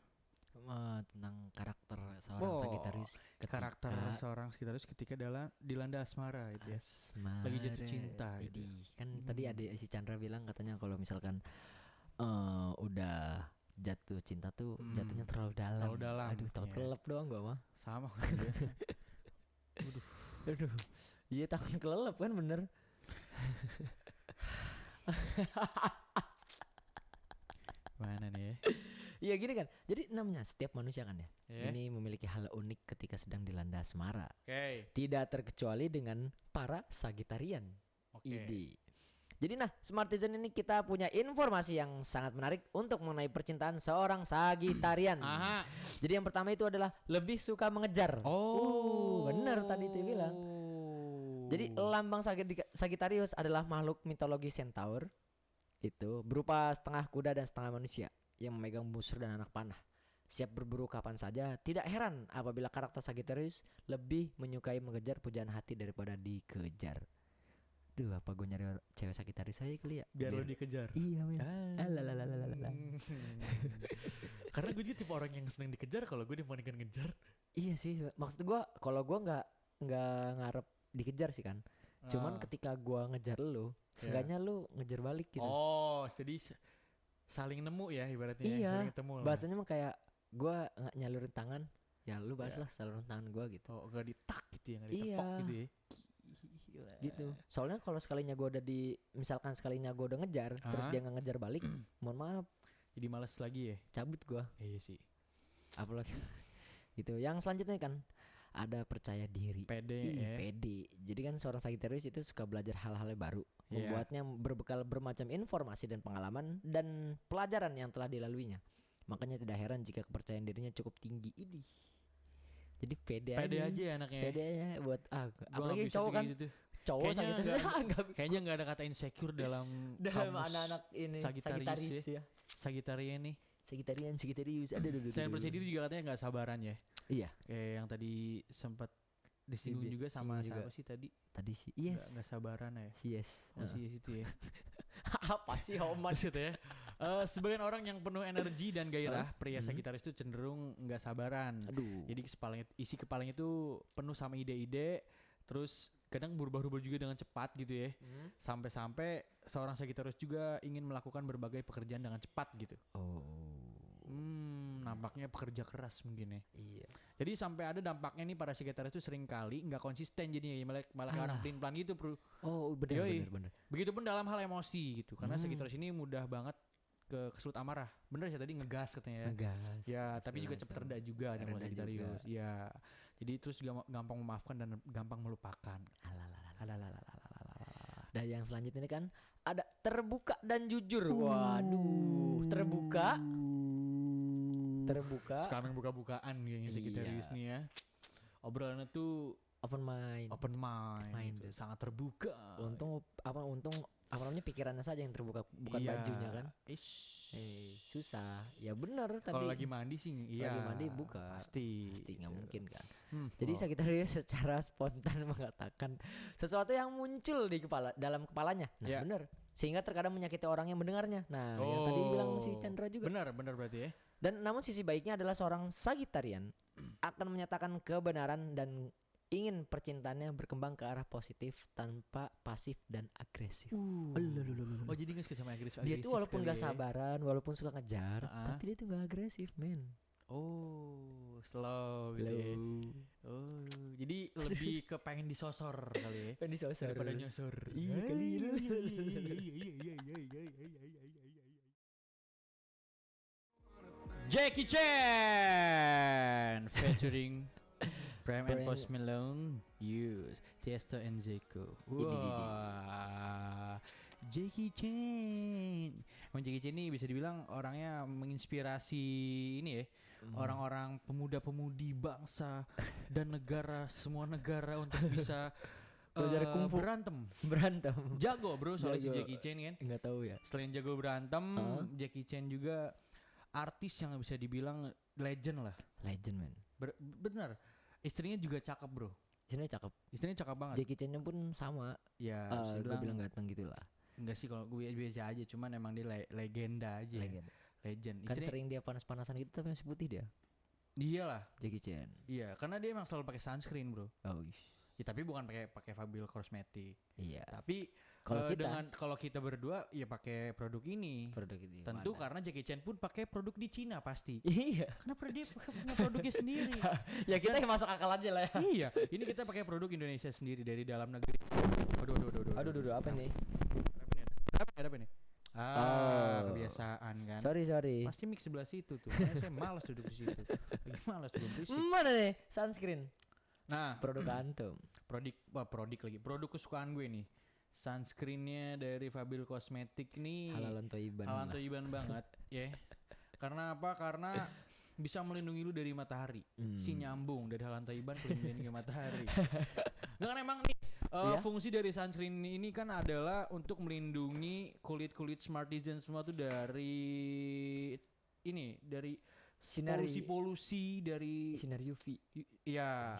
tentang karakter seorang Sagittarius. Karakter seorang Sagittarius ketika dilanda asmara itu ya. Lagi jatuh cinta gitu. Kan tadi ada si Chandra bilang katanya kalau misalkan udah jatuh cinta tuh jatuhnya terlalu dalam. Aduh, takut kelelep doang gua mah. Sama kan ya. Aduh. Iya, takut kelelep kan bener. Mana nih ya? Iya gini kan, jadi namanya setiap manusia kan ya, ini memiliki hal unik ketika sedang dilanda asmara. Tidak terkecuali dengan para Sagitarian. Jadi Smartizen ini kita punya informasi yang sangat menarik untuk mengenai percintaan seorang Sagitarian. Jadi yang pertama itu adalah lebih suka mengejar. Bener tadi dia bilang. Jadi lambang Sagittarius adalah makhluk mitologi Centaur. Itu berupa setengah kuda dan setengah manusia yang memegang busur dan anak panah, siap berburu kapan saja. Tidak heran apabila karakter Sagittarius lebih menyukai mengejar pujaan hati daripada dikejar. Duh, apa gue nyari cewek Sagittarius aja kali ya? Biar lo dikejar. Iya men. Karena gue juga tipe orang yang seneng dikejar kalau gue dibandingkan ngejar. Iya sih, maksud gue kalau gue nggak ngarep dikejar sih kan. Cuman ketika gue ngejar lu, seenggaknya lu ngejar balik gitu. Jadi saling nemu ya ibaratnya. Iya, saling ketemu lah. Bahasanya mah kayak gue nyalurin tangan, ya lu balas lah salurin tangan gue gitu. Gak ditak gitu ya, gak ditepok gitu ya. Gila. Gitu. Soalnya kalau sekalinya gue misalkan sekalinya gue udah ngejar, terus dia nggak ngejar balik, mohon maaf. Jadi males lagi ya. Cabut gue. Iya sih. Apalagi gitu. Yang selanjutnya kan ada percaya diri. Pede. Jadi kan seorang Sagittarius itu suka belajar hal-hal yang baru, membuatnya berbekal bermacam informasi dan pengalaman dan pelajaran yang telah dilaluinya. Makanya tidak heran jika kepercayaan dirinya cukup tinggi. Jadi pede aja ya anaknya. Pede aja buat apalagi cowok kan. Gitu. Cowok Sagittarius kayaknya enggak ada kata insecure dalam anak-anak ini Sagittarius ya. Sagittarius. Saya percaya diri juga katanya enggak sabaran ya. Iya. Kayak yang tadi sempat disinggung juga sama siapa sih tadi? Tadi sih. Yes. Enggak sabaran ya. Yes. Si Yes itu ya. Apa sih Homan gitu ya. Sebagian orang yang penuh energi dan gairah, pria Sagittarius itu cenderung enggak sabaran. Jadi isi kepalanya itu penuh sama ide-ide, terus kadang berubah-ubah juga dengan cepat gitu ya. Sampai-sampai seorang Sagittarius juga ingin melakukan berbagai pekerjaan dengan cepat gitu. Nampaknya pekerja keras mungkin ya. Iya. Jadi sampai ada dampaknya nih para Sagittarius itu sering kali nggak konsisten jadinya, malah orang pelin-pelan gitu bro. Benar. Begitupun dalam hal emosi gitu, karena Sagittarius ini mudah banget kesulut amarah. Bener sih tadi ngegas katanya ya. Ngegas. Ya tapi juga cepet reda juga sama Sagittarius. Ya. Jadi terus juga gampang memaafkan dan gampang melupakan. Dan yang selanjutnya ini kan ada terbuka dan jujur. Waduh, terbuka. Sekarang buka-bukaan kayaknya Sagittarius nih ya. Obrolannya tuh open mind gitu. Sangat terbuka. Untung pikirannya saja yang terbuka, bukan bajunya kan. Susah. Ya benar tapi kalau lagi mandi sih lagi mandi buka. Pasti nggak mungkin kan. Jadi Sagittarius secara spontan mengatakan sesuatu yang muncul di dalam kepalanya. Benar. sehingga terkadang menyakiti orang yang mendengarnya. Nah, yang tadi bilang si Chandra juga. Benar berarti ya. Dan namun sisi baiknya adalah seorang Sagitarian akan menyatakan kebenaran dan ingin percintaannya berkembang ke arah positif tanpa pasif dan agresif. Oh jadi gak suka sama agresif. Dia tuh walaupun gak sabaran, walaupun suka ngejar, tapi dia tuh gak agresif, men. Oh, slow gitu ya. Oh, jadi lebih ke pengen disosor kali ya. Pengen disosor daripada nyosor. Iya kali. Jackie Chan featuring Prime and Post Malone, Use, Tiesto and Zico. Wah, Jackie Chan. Emang Jackie Chan ini bisa dibilang orangnya menginspirasi ini ya. Orang-orang pemuda-pemudi bangsa dan negara, semua negara untuk bisa berantem. Jago bro soalnya si Jackie Chan kan. Enggak tahu ya. Selain jago berantem, Jackie Chan juga artis yang bisa dibilang legend lah. Legend man. Bener. Istrinya juga cakep bro. Istrinya cakep banget. Jackie Chan pun sama. Ya, gue bilang ganteng gitu lah. Enggak sih kalau gue biasa aja, cuman emang dia legenda aja. Legend. Kan sering dia panas-panasan gitu tapi masih putih dia. Iyalah. Jackie Chan. Iya, karena dia emang selalu pakai sunscreen bro. Oh. Ya tapi bukan pakai Fabio Cosmetic. Iya. Tapi kalau kita berdua ya pakai produk ini. Tentu karena Jackie Chan pun pakai produk di Cina pasti. Iya. Kenapa dia punya produknya sendiri? Ya kita yang masuk akal aja lah ya. Iya. Ini kita pakai produk Indonesia sendiri dari dalam negeri. Aduh, apa nih? Apa nih? Kebiasaan kan. Sorry. Pasti mix sebelah situ tuh. Karena saya malas duduk di situ. Lagi malas duduk berisik. Mana nih sunscreen? Nah, produk antum. Produk kesukaan gue nih. Sunscreennya dari Fabio Cosmetic nih. Halalan toiban banget, ya. Karena apa? Karena bisa melindungi lu dari matahari. Si nyambung dari halalan toiban ke melindungi matahari. Nah, kan emang nih fungsi dari sunscreen ini kan adalah untuk melindungi kulit Smartisan semua tuh dari polusi dari sinar UV. Iya.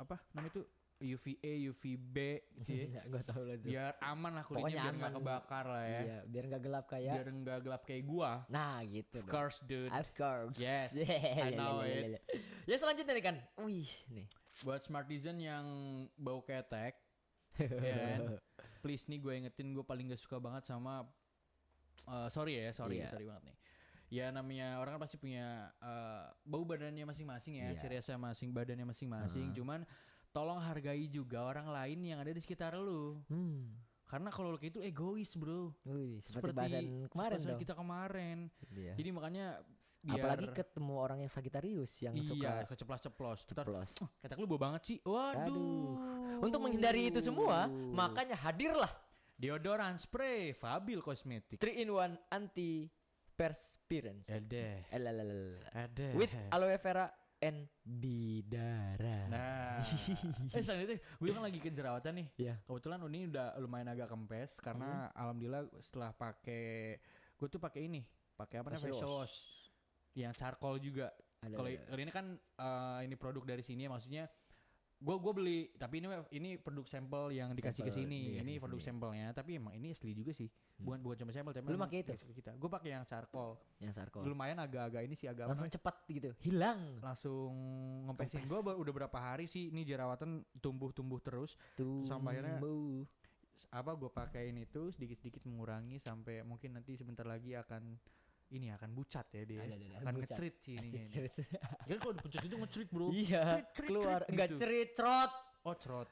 Apa namanya itu? UVA, UVB gitu ya. Gak tahu lah itu. Biar aman lah kulitnya, biar gak kebakar lah ya. Iya, biar gak gelap kayak gua. Nah gitu. Of course dude. Of course. Yes. I know it. Ya selanjutnya nih kan. Wih nih. Buat Smartisan yang bau ketek. Ya kan? Please nih gue ingetin, gue paling gak suka banget sama sorry banget nih. Ya namanya orang kan pasti punya bau badannya masing-masing ya, ciri khasnya badannya masing-masing. Cuman tolong hargai juga orang lain yang ada di sekitar lu. Karena kalau lu kayak itu egois bro. Seperti bahasan kita kemarin. Iya. Jadi makanya apalagi ketemu orang yang Sagittarius yang suka keceplos-ceplos. Kata lu bau banget sih. Waduh. Untuk menghindari itu semua, makanya hadirlah deodoran spray Fabio Cosmetic 3-in-1 anti perspirance. Ada. With aloe vera and bidara. Nah. Selanjutnya gue kan lagi ke jerawatan nih. Iya. Kebetulan ini udah lumayan agak kempes karena alhamdulillah setelah gue tuh pakai apa namanya facial wash. Yang charcoal juga. Kalau ini kan ini produk dari sini maksudnya gue beli, tapi ini produk sampel yang dikasih ke sini. Ini produk sampelnya, tapi emang ini asli juga sih. Bukan cuma sampel, tapi lu pakai itu? Gue pakai yang charcoal. Lumayan agak-agak ini sih, agak langsung cepat gitu, hilang. Langsung ngempesin. Gue udah berapa hari sih ini jerawatan tumbuh terus. Sampai akhirnya gue pakai ini tuh sedikit mengurangi sampai mungkin nanti sebentar lagi akan bucat ya dia. Akan ngecerit sih ini. Kan kalau dipencet itu ngecerit bro. Iya. Keluar. Enggak gitu. Cerit, cerot. Oh cerot.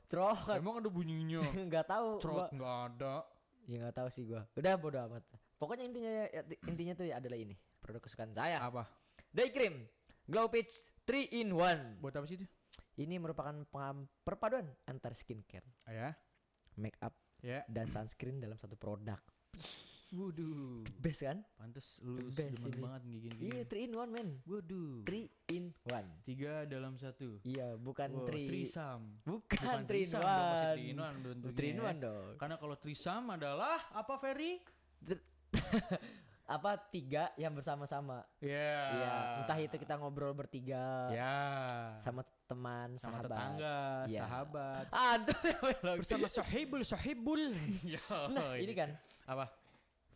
Emang ada bunyinya? Enggak tahu. Cerot enggak ada. Ya enggak tahu sih gua. Udah bodo amat. Pokoknya intinya tuh adalah ini. Produk kesukaan saya. Apa? Day Cream Glow Peach 3-in-1. Buat apa sih itu? Ini merupakan perpaduan antara skincare, make up, dan sunscreen dalam satu produk. Waduh. Best kan? Pantes lu demen banget gini. Iya 3-in-1 men. Waduh. 3-in-1. 3 dalam 1. Iya bukan threesome. Bukan 3-in-1. 3-in-1 dong. Karena kalau threesome adalah apa Ferry? apa 3 yang bersama-sama. Iya. Entah itu kita ngobrol bertiga. Sama teman, sama sahabat. Tetangga, sahabat. Aduh, bersama sahibul. Nah, ini kan apa?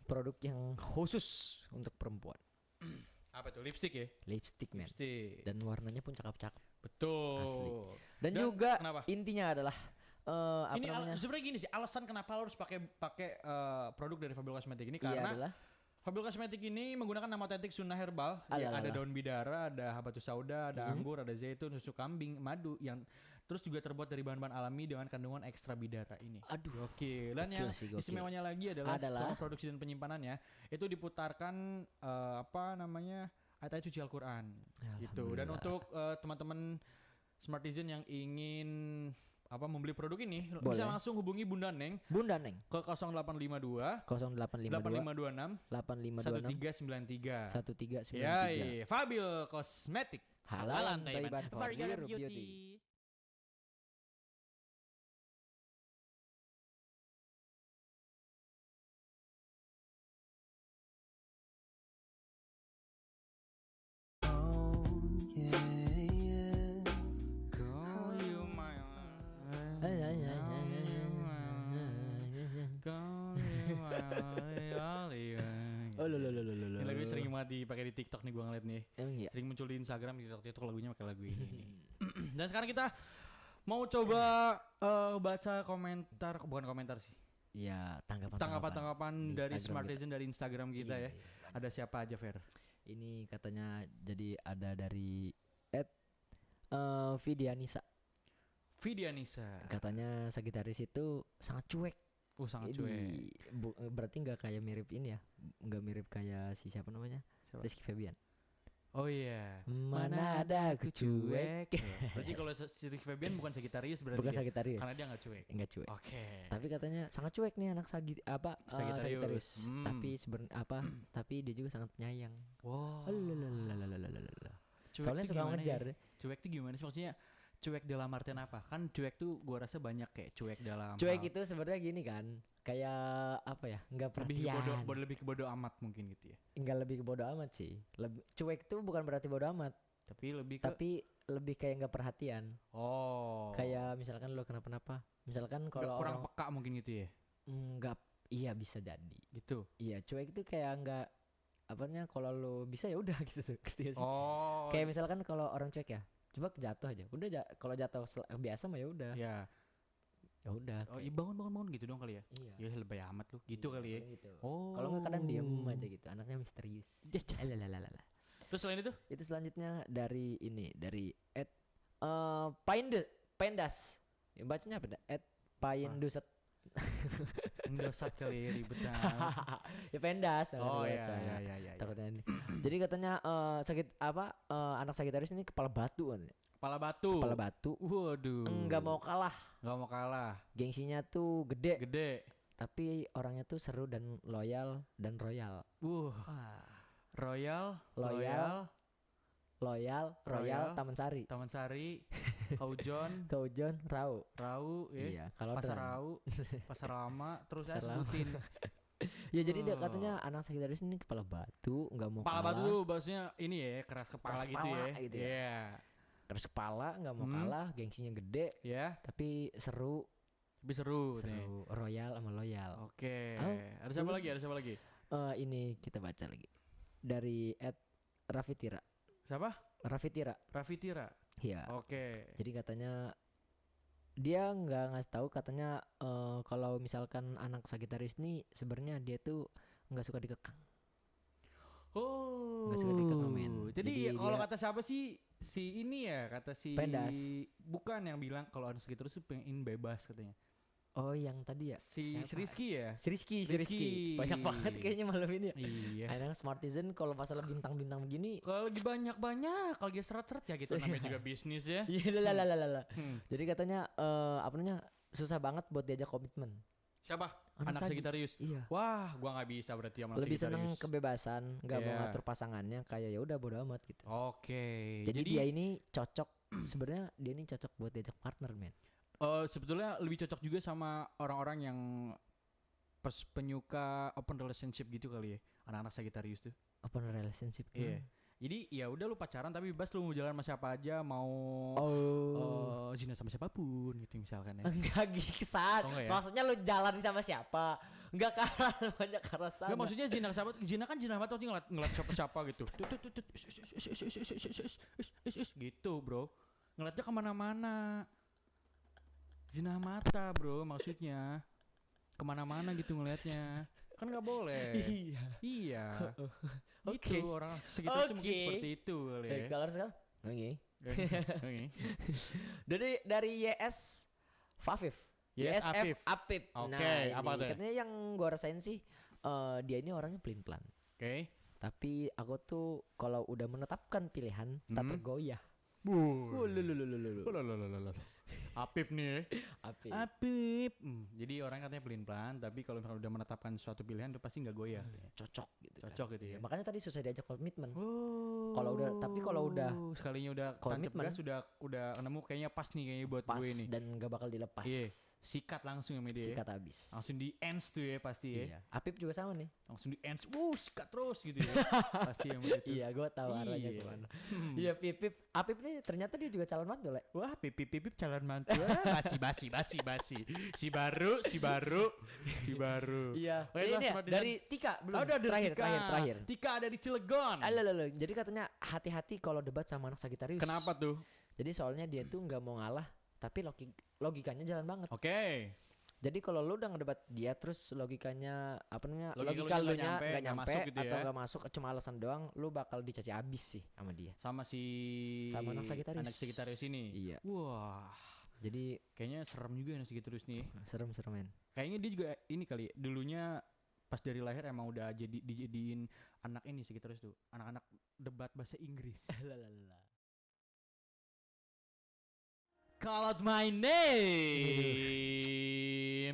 Produk yang khusus untuk perempuan. Apa tuh? Lipstick ya? Lipstick, men. Lipstick. Dan warnanya pun cakep-cakep. Betul. Asli. Dan juga kenapa? Intinya adalah ini sebenarnya gini sih, alasan kenapa lo harus pakai produk dari Fabio Cosmetic ini karena adalah Fabio Cosmetic ini menggunakan nama otentik Sunnah Herbal. Ada daun bidara, ada habatus sauda, ada anggur, ada zaitun, susu kambing, madu yang terus juga terbuat dari bahan-bahan alami dengan kandungan ekstra bidara ini. Aduh, oke. Dan yang istimewanya lagi adalah selama produksi dan penyimpanannya itu diputarkan ayat-ayat suci Al-Qur'an gitu. Dan untuk teman-teman Smartizen yang ingin membeli produk ini bisa langsung hubungi Bunda Neng ke 0852 8526 1393. Fabio Cosmetic. Halal Thaiban for Beauty. Ini lagunya sering banget dipakai di TikTok nih, gua ngeliat nih. Iya? Sering muncul di Instagram, di TikTok lagunya pakai lagu ini. Dan sekarang kita mau coba baca bukan komentar sih. Iya, tanggapan dari Smartizen dari Instagram kita ya. Ada siapa aja, Fer? Ini katanya jadi ada dari Vidianisa. Katanya Sagittarius itu sangat cuek. Sangat cuek. Berarti nggak kayak mirip ini ya? Nggak mirip kayak si siapa namanya? Rizky Febian. Oh iya. Mana ada aku cuek. Berarti kalau si Rizky Febian bukan Sagittarius berarti. Bukan Sagittarius. Karena dia nggak cuek. Enggak cuek. Oke. Tapi katanya sangat cuek nih anak Sagittarius. Tapi dia juga sangat penyayang. Wow. Soalnya suka ngejar. Cuek itu gimana sih maksudnya? Cuek dalam artian apa? Kan cuek tuh gua rasa banyak kayak cuek dalam itu sebenarnya gini kan, kayak apa ya, nggak perhatian, lebih ke bodo amat mungkin gitu ya. Nggak lebih ke bodo amat sih, cuek tuh bukan berarti bodo amat, tapi lebih kayak nggak perhatian. Kayak misalkan lo kenapa-napa, misalkan kalau kurang peka mungkin gitu ya. Nggak, iya bisa jadi gitu. Iya, cuek itu kayak nggak kalau lo bisa ya udah gitu tuh. Kayak misalkan kalau orang cuek ya, coba jatuh aja, udah kalau jatuh biasa mah ya udah. Ya udah. Bangun gitu dong kali ya. Iya. Ya lebih amat lu gitu kali ya. Gitu. Kalau nggak kadang diem aja gitu, anaknya misterius. Terus selain itu? Itu selanjutnya dari Paindas. Yang bacanya apa? Paindusat. Indosat kali ya, ribet ya Pendas. Iya. Takutnya ini. Jadi katanya anak Sagittarius ini kepala batu kan. Kepala batu. Waduh. Enggak mau kalah. Gengsinya tuh gede. Tapi orangnya tuh seru dan loyal dan royal. Royal, Taman Sari, Kaujon, Rau, iya. Kalau Pasar Lama, terus saya sebutin. Ya jadi dia katanya anak Sagittarius ini kepala batu, nggak mau kalah. Kepala batu tuh bahasanya ini ya, keras kepala gitu ya. Iya. Keras kepala, nggak mau kalah, gengsinya gede, tapi seru, royal sama loyal. Oke. Ada siapa lagi? Ini kita baca lagi dari @Rafitira. Siapa? Rafitira. Iya. Oke. Jadi katanya dia nggak ngasih tahu, katanya kalau misalkan anak Sagittarius nih sebenarnya dia tuh nggak suka dikekang. Nggak suka dikekang, men. Jadi kalau kata siapa sih si ini ya, kata si Pendas. Bukan yang bilang kalau anak Sagittarius tuh pengen bebas katanya. Oh yang tadi ya? Si Rizky ya? Si Rizky. Banyak banget kayaknya malam ini ya. Iya. Kadang Smartizen kalau masalah bintang-bintang begini, kalau lagi banyak, kalau lagi seret-seret ya gitu, namanya juga bisnis ya. Iya lah. Jadi katanya susah banget buat diajak komitmen. Siapa? Anak Sagittarius. Iya. Wah, gua nggak bisa berarti sama lebih Sagittarius. seneng kebebasan, nggak mau ngatur pasangannya, kayak ya udah bodo amat gitu. Oke. Jadi dia ini cocok, sebenarnya dia ini cocok buat diajak partner, men. Sebetulnya lebih cocok juga sama orang-orang yang penyuka open relationship gitu kali ya, anak-anak Sagittarius tuh. Open relationship. Iya. Jadi ya udah lu pacaran tapi bebas lu mau jalan sama siapa aja, mau zina sama siapapun gitu misalkan ya. Enggak kesan. Ya? Maksudnya lu jalan sama siapa? Enggak karena banyak karena sana. Enggak, maksudnya zina kan zina mata tuh ngeliat siapa gitu. Gitu, bro. Ngeliatnya kemana-mana. Zina mata, bro, maksudnya. Kemana-mana gitu ngeliatnya. Kan nggak boleh. Iya. Gitu orang sekitar mungkin seperti itu kali ya. Kalau sekarang oke. Dari YS Fafif. YS Afif. Oke, apa tuh? Katanya yang gua rasain sih dia ini orangnya pelin-pelan. Oke. Tapi aku tuh kalau udah menetapkan pilihan tak tergoyah. Apip nih. Apip. Jadi orang katanya pelin-pelan, tapi kalau misalnya udah menetapkan suatu pilihan udah pasti nggak goyah. Cocok gitu. Cocok gitu ya. Makanya tadi susah diajak komitmen. Kalau udah sekalinya udah tancap gas udah nemu kayaknya pas nih kayaknya buat pas gue nih. Dan gak bakal dilepas. Iya. Sikat langsung sama dia. Sikat habis. Langsung di ends tuh ya pasti ya. Iya. Apip juga sama nih. Langsung di ends. Sikat terus gitu ya. Pasti yang itu. Iya, gue tahu arahnya kemana. Iya, Pipip. Apip nih ternyata dia juga calon mantu, Le. Wah, Pipip calon mantu. Basi. Si baru. Iya. Ini ya, dari Tika belum. Terakhir. Tika ada di Cilegon. Alah. Jadi katanya hati-hati kalau debat sama anak Sagittarius. Kenapa tuh? Jadi soalnya dia tuh nggak mau ngalah, tapi logikanya jalan banget. Oke. Jadi kalau lu udah ngedebat dia terus logikanya Logika lu nya nggak nyampe gitu atau ya. nggak masuk cuma alasan doang, lu bakal dicaci abis sih sama dia. Sama anak Sagittarius. Anak Sagittarius ini. Iya. Wah. Jadi kayaknya serem juga anak Sagittarius nih. serem men. Kayaknya dia juga ini kali dulunya pas dari lahir emang udah dijadiin anak ini Sagittarius tuh. Anak-anak debat bahasa Inggris. Call out my name.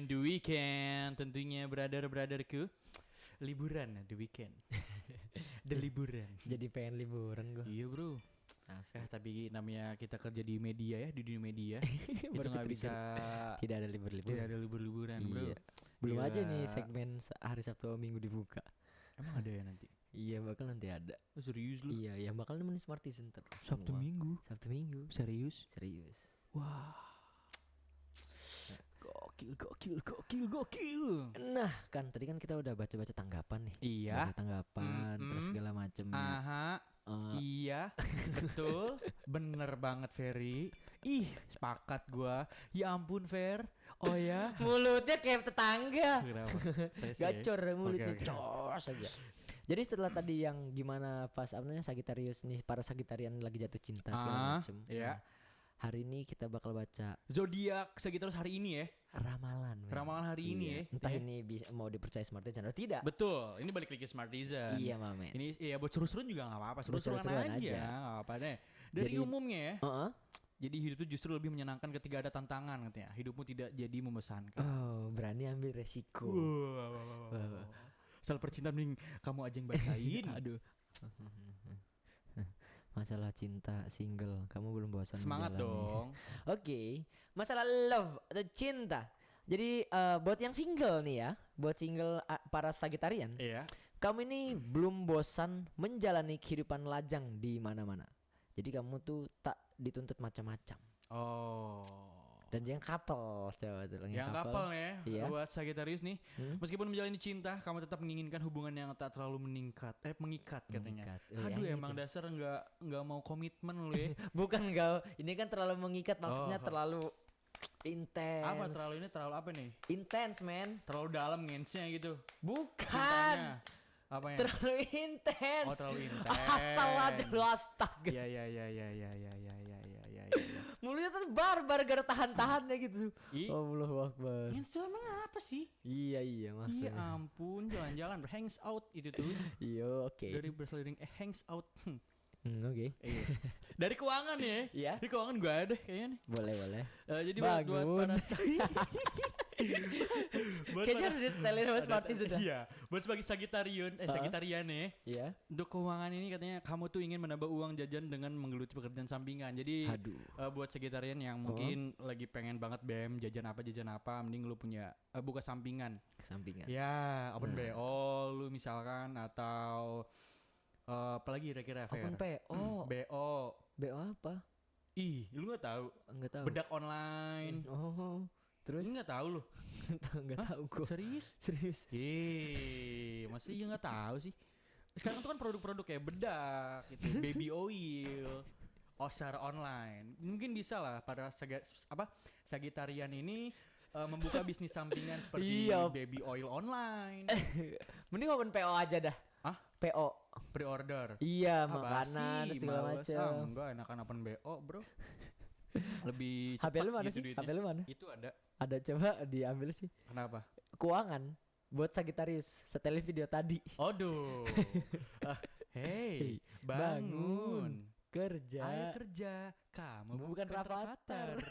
The weekend tentunya brother-brotherku. Liburan The weekend. The liburan. Jadi pengen liburan gue. Iya bro. Tapi namanya kita kerja di media ya, di dunia media. Itu gak bisa. Tidak ada libur-liburan bro. Iya. Belum aja nih segmen hari Sabtu Minggu dibuka. Emang ada ya nanti? Iya bakal nanti ada. Serius lu? Iya yang bakal nemenin Smartisan terus. Sabtu Minggu. Serius? Wah. Gokil. Nah kan tadi kan kita udah baca-baca tanggapan nih. Iya. Baca tanggapan terus segala macem. Iya betul. Bener banget Ferry. Ih sepakat gua. Ya ampun Fer. Oh ya. Mulutnya kayak tetangga. Gacor mulutnya. Cos aja. Jadi setelah tadi yang gimana pas Sagittarius nih, para Sagitarian lagi jatuh cinta segala macem. Iya. Hari ini kita bakal baca zodiak Sagittarius hari ini ya. Ramalan hari ini ya. Entah ini mau dipercaya Smartisan atau tidak. Betul. Ini balik lagi Smartisan. Iya mamen. Ini ya buat seru-seruan juga gak apa-apa. Seru-seruan aja. Gak apa-apa deh. Dari umumnya ya. Jadi hidup itu justru lebih menyenangkan ketika ada tantangan katanya. Hidupmu tidak jadi membosankan. Berani ambil resiko. Soal percintaan mending kamu aja yang bacain. Aduh. Masalah cinta single, kamu belum bosan semangat dong. Oke. Masalah love atau cinta. Jadi buat yang single nih ya, buat single para Sagitarian. Iya. Kamu ini belum bosan menjalani kehidupan lajang di mana-mana. Jadi kamu tuh tak dituntut macam-macam. Dan yang couple coba tuh yang couple ya. Iya. Buat Sagittarius nih, meskipun menjalani cinta, kamu tetap menginginkan hubungan yang tak terlalu mengikat katanya. Aduh emang itu. Dasar nggak mau komitmen lu ya. Bukan ini kan terlalu mengikat, maksudnya terlalu intens. Apa terlalu apa nih? Intens men. Terlalu dalam ngensnya gitu. Bukan. Cintanya. Apanya? Terlalu intens. Terlalu intens. Asal aja lu astaga. Iya. Mulutnya tuh barbar gara tahan-tahannya gitu. Allahu Akbar. Intens itu emang apa sih? Iya maksudnya. Iya ampun, jalan-jalan hangs out itu tuh. Iya oke. Dari berasal dari hangs out. Oke. Iya. Dari keuangan ya. Iya. Dari keuangan gue ada kayaknya nih. Boleh. Jadi buat para kayaknya harus di-setelin sama Smarties sudah. Iya. Buat sebagai Sagitarian ya. Iya. Untuk keuangan ini katanya kamu tuh ingin menambah uang jajan dengan menggeluti pekerjaan sampingan. Jadi buat Sagitarian yang mungkin lagi pengen banget BM jajan apa, mending lu punya buka sampingan. Ya, open BO lu misalkan atau apalagi kira-kira Open PO. BO apa? Ih, lu nggak tahu? Nggak tahu. Bedak online. Terus? Nggak tahu lu? Nggak tahu gua. Serius? Masih iya nggak tahu sih. Sekarang tuh kan produk-produk kayak bedak, gitu, baby oil, osar online. Mungkin bisa lah para Sagitarian ini membuka bisnis sampingan seperti baby oil online. Mending open PO aja dah. PO pre-order. Iya, makanan segala macam. Enggak, enakan open BO, Bro. Lebih cepat. HP lu mana gitu sih? duitnya. HP lu mana? Itu ada. Ada, coba diambil sih. Kenapa? Keuangan buat Sagittarius, setelin video tadi. Aduh. Hey, bangun. Kerja. Ayo kerja. Kamu bukan Rafathar.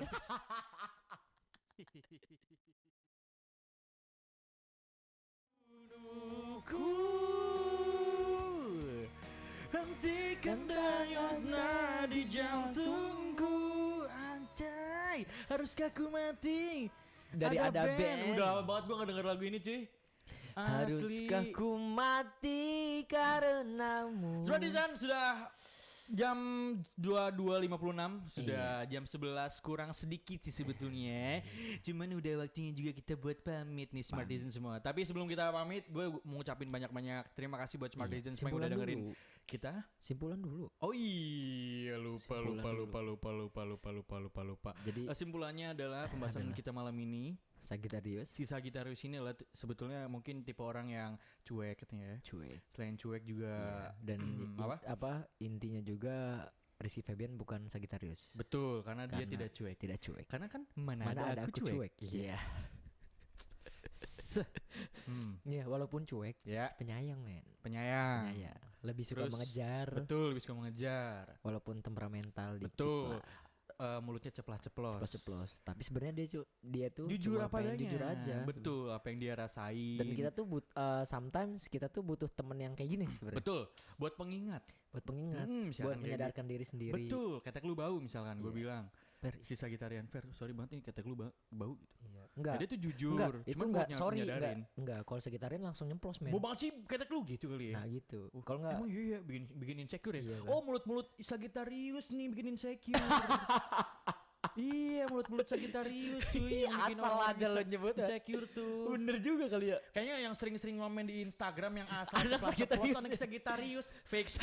Hentikan denyutnya di jantungku, anjay. Haruskah ku mati? Dari ada band. Udah lama banget gue gak denger lagu ini cuy. Haruskah ku mati karenamu. Smartisan sudah jam 22.56, sudah jam 11 kurang sedikit sih sebetulnya. Cuman udah waktunya juga kita buat pamit nih Smartisan semua. Tapi sebelum kita pamit, gue mau ngucapin banyak-banyak terima kasih buat Smartisan semua yang udah dengerin kita. Simpulan dulu. Oh iya, lupa. Jadi simpulannya adalah pembahasan kita malam ini. Si Sagittarius ini adalah sebetulnya mungkin tipe orang yang cuek katanya ya. Selain cuek juga dan intinya juga Rizky Febian bukan Sagittarius. Betul, karena dia tidak cuek. Karena kan mana ada aku cuek. Iya. Iya, walaupun cuek, penyayang men. Penyayang. Lebih suka mengejar. Betul, lebih suka mengejar. Walaupun temperamental dikit. Betul. Mulutnya ceplos. Tapi sebenarnya dia tuh jujur apa adanya. Jujur aja. Betul, apa yang dia rasain. Dan kita tuh sometimes kita tuh butuh temen yang kayak gini sebenarnya. Betul, buat pengingat. Buat menyadarkan diri sendiri. Betul, ketek lu bau misalkan gue bilang. Si Sagitarian, sorry banget ini ketek lu bau gitu. Iya. Enggak. Dia tuh jujur. Itu enggak, sorry enggak. Kalau Sagitarian langsung nyemplos men. Bau banget sih ketek lu gitu kali ya. Nah gitu. Kalau enggak. Emang iya bikin insecure ya. Iya, kan? Oh mulut Sagitarius nih bikin insecure. Iya mulut Sagitarius cuy. Asal aja lo nyebut insecure tuh. Bener juga kali ya. Kayaknya yang sering-sering ngomen di Instagram yang asal anak Sagitarius fake.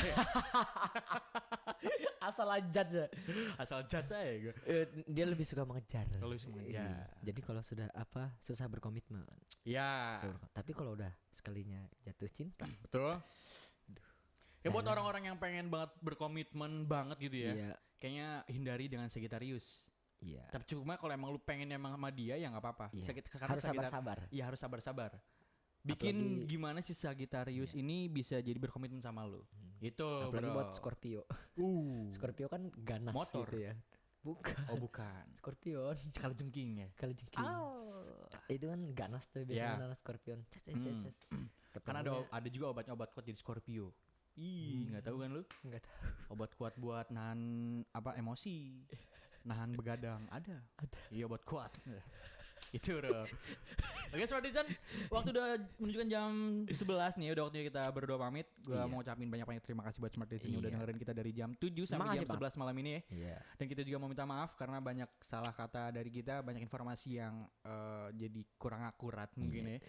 Asal judge aja gue. Dia lebih suka mengejar. Jadi kalau sudah susah berkomitmen. Ya. Tapi kalau udah sekalinya jatuh cinta. Betul. Ya buat orang-orang yang pengen banget berkomitmen banget gitu ya. Iya. Kayaknya hindari dengan Sagittarius. Iya. Tapi cuma kalau emang lu pengen emang sama dia ya nggak apa-apa. Iya. Harus sabar-sabar. Iya harus sabar-sabar. Bikin gimana sih Sagittarius ini bisa jadi berkomitmen sama lu. Gitu. Apalagi buat Scorpio. Scorpio kan ganas motor gitu ya. Bukan. Oh bukan. Scorpion. Kalajengking ya. Itu kan ganas tuh biasanya anak Scorpion. Karena ada juga obat-obat kuat jadi Scorpio. Nggak tahu kan lu? Nggak tahu. Obat kuat buat nahan emosi, nahan begadang ada. Iya obat kuat. Itu bro. Oke Smartisan, waktu udah menunjukkan jam 11 nih, udah waktunya kita berdua pamit. Gua mau ucapin banyak-banyak terima kasih buat Smartisan yang udah dengerin kita dari jam 7 sampai jam 11 malam ini ya. Iya. Dan kita juga mau minta maaf karena banyak salah kata dari kita, banyak informasi yang jadi kurang akurat mungkin ya.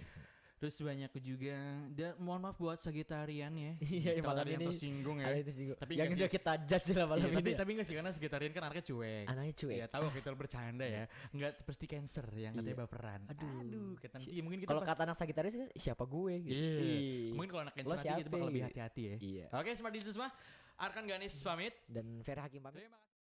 Terus banyak juga, dan mohon maaf buat Sagitarian ya. Iya, malam ini yang tersinggung ya. Tapi yang udah kita judge lah malam ini. Tapi enggak sih, karena Sagitarian kan anaknya cuek. Ya tahu kita bercanda ya. Enggak seperti Cancer yang katanya baperan. Aduh, mungkin kita kalau kata anak Sagitarius siapa gue gitu. Mungkin kalau anak Cancer nanti kita bakal lebih hati-hati ya. Iya. Oke, Smartisan semua. Arkan Ganis pamit dan Vera Hakim pamit. Terima kasih.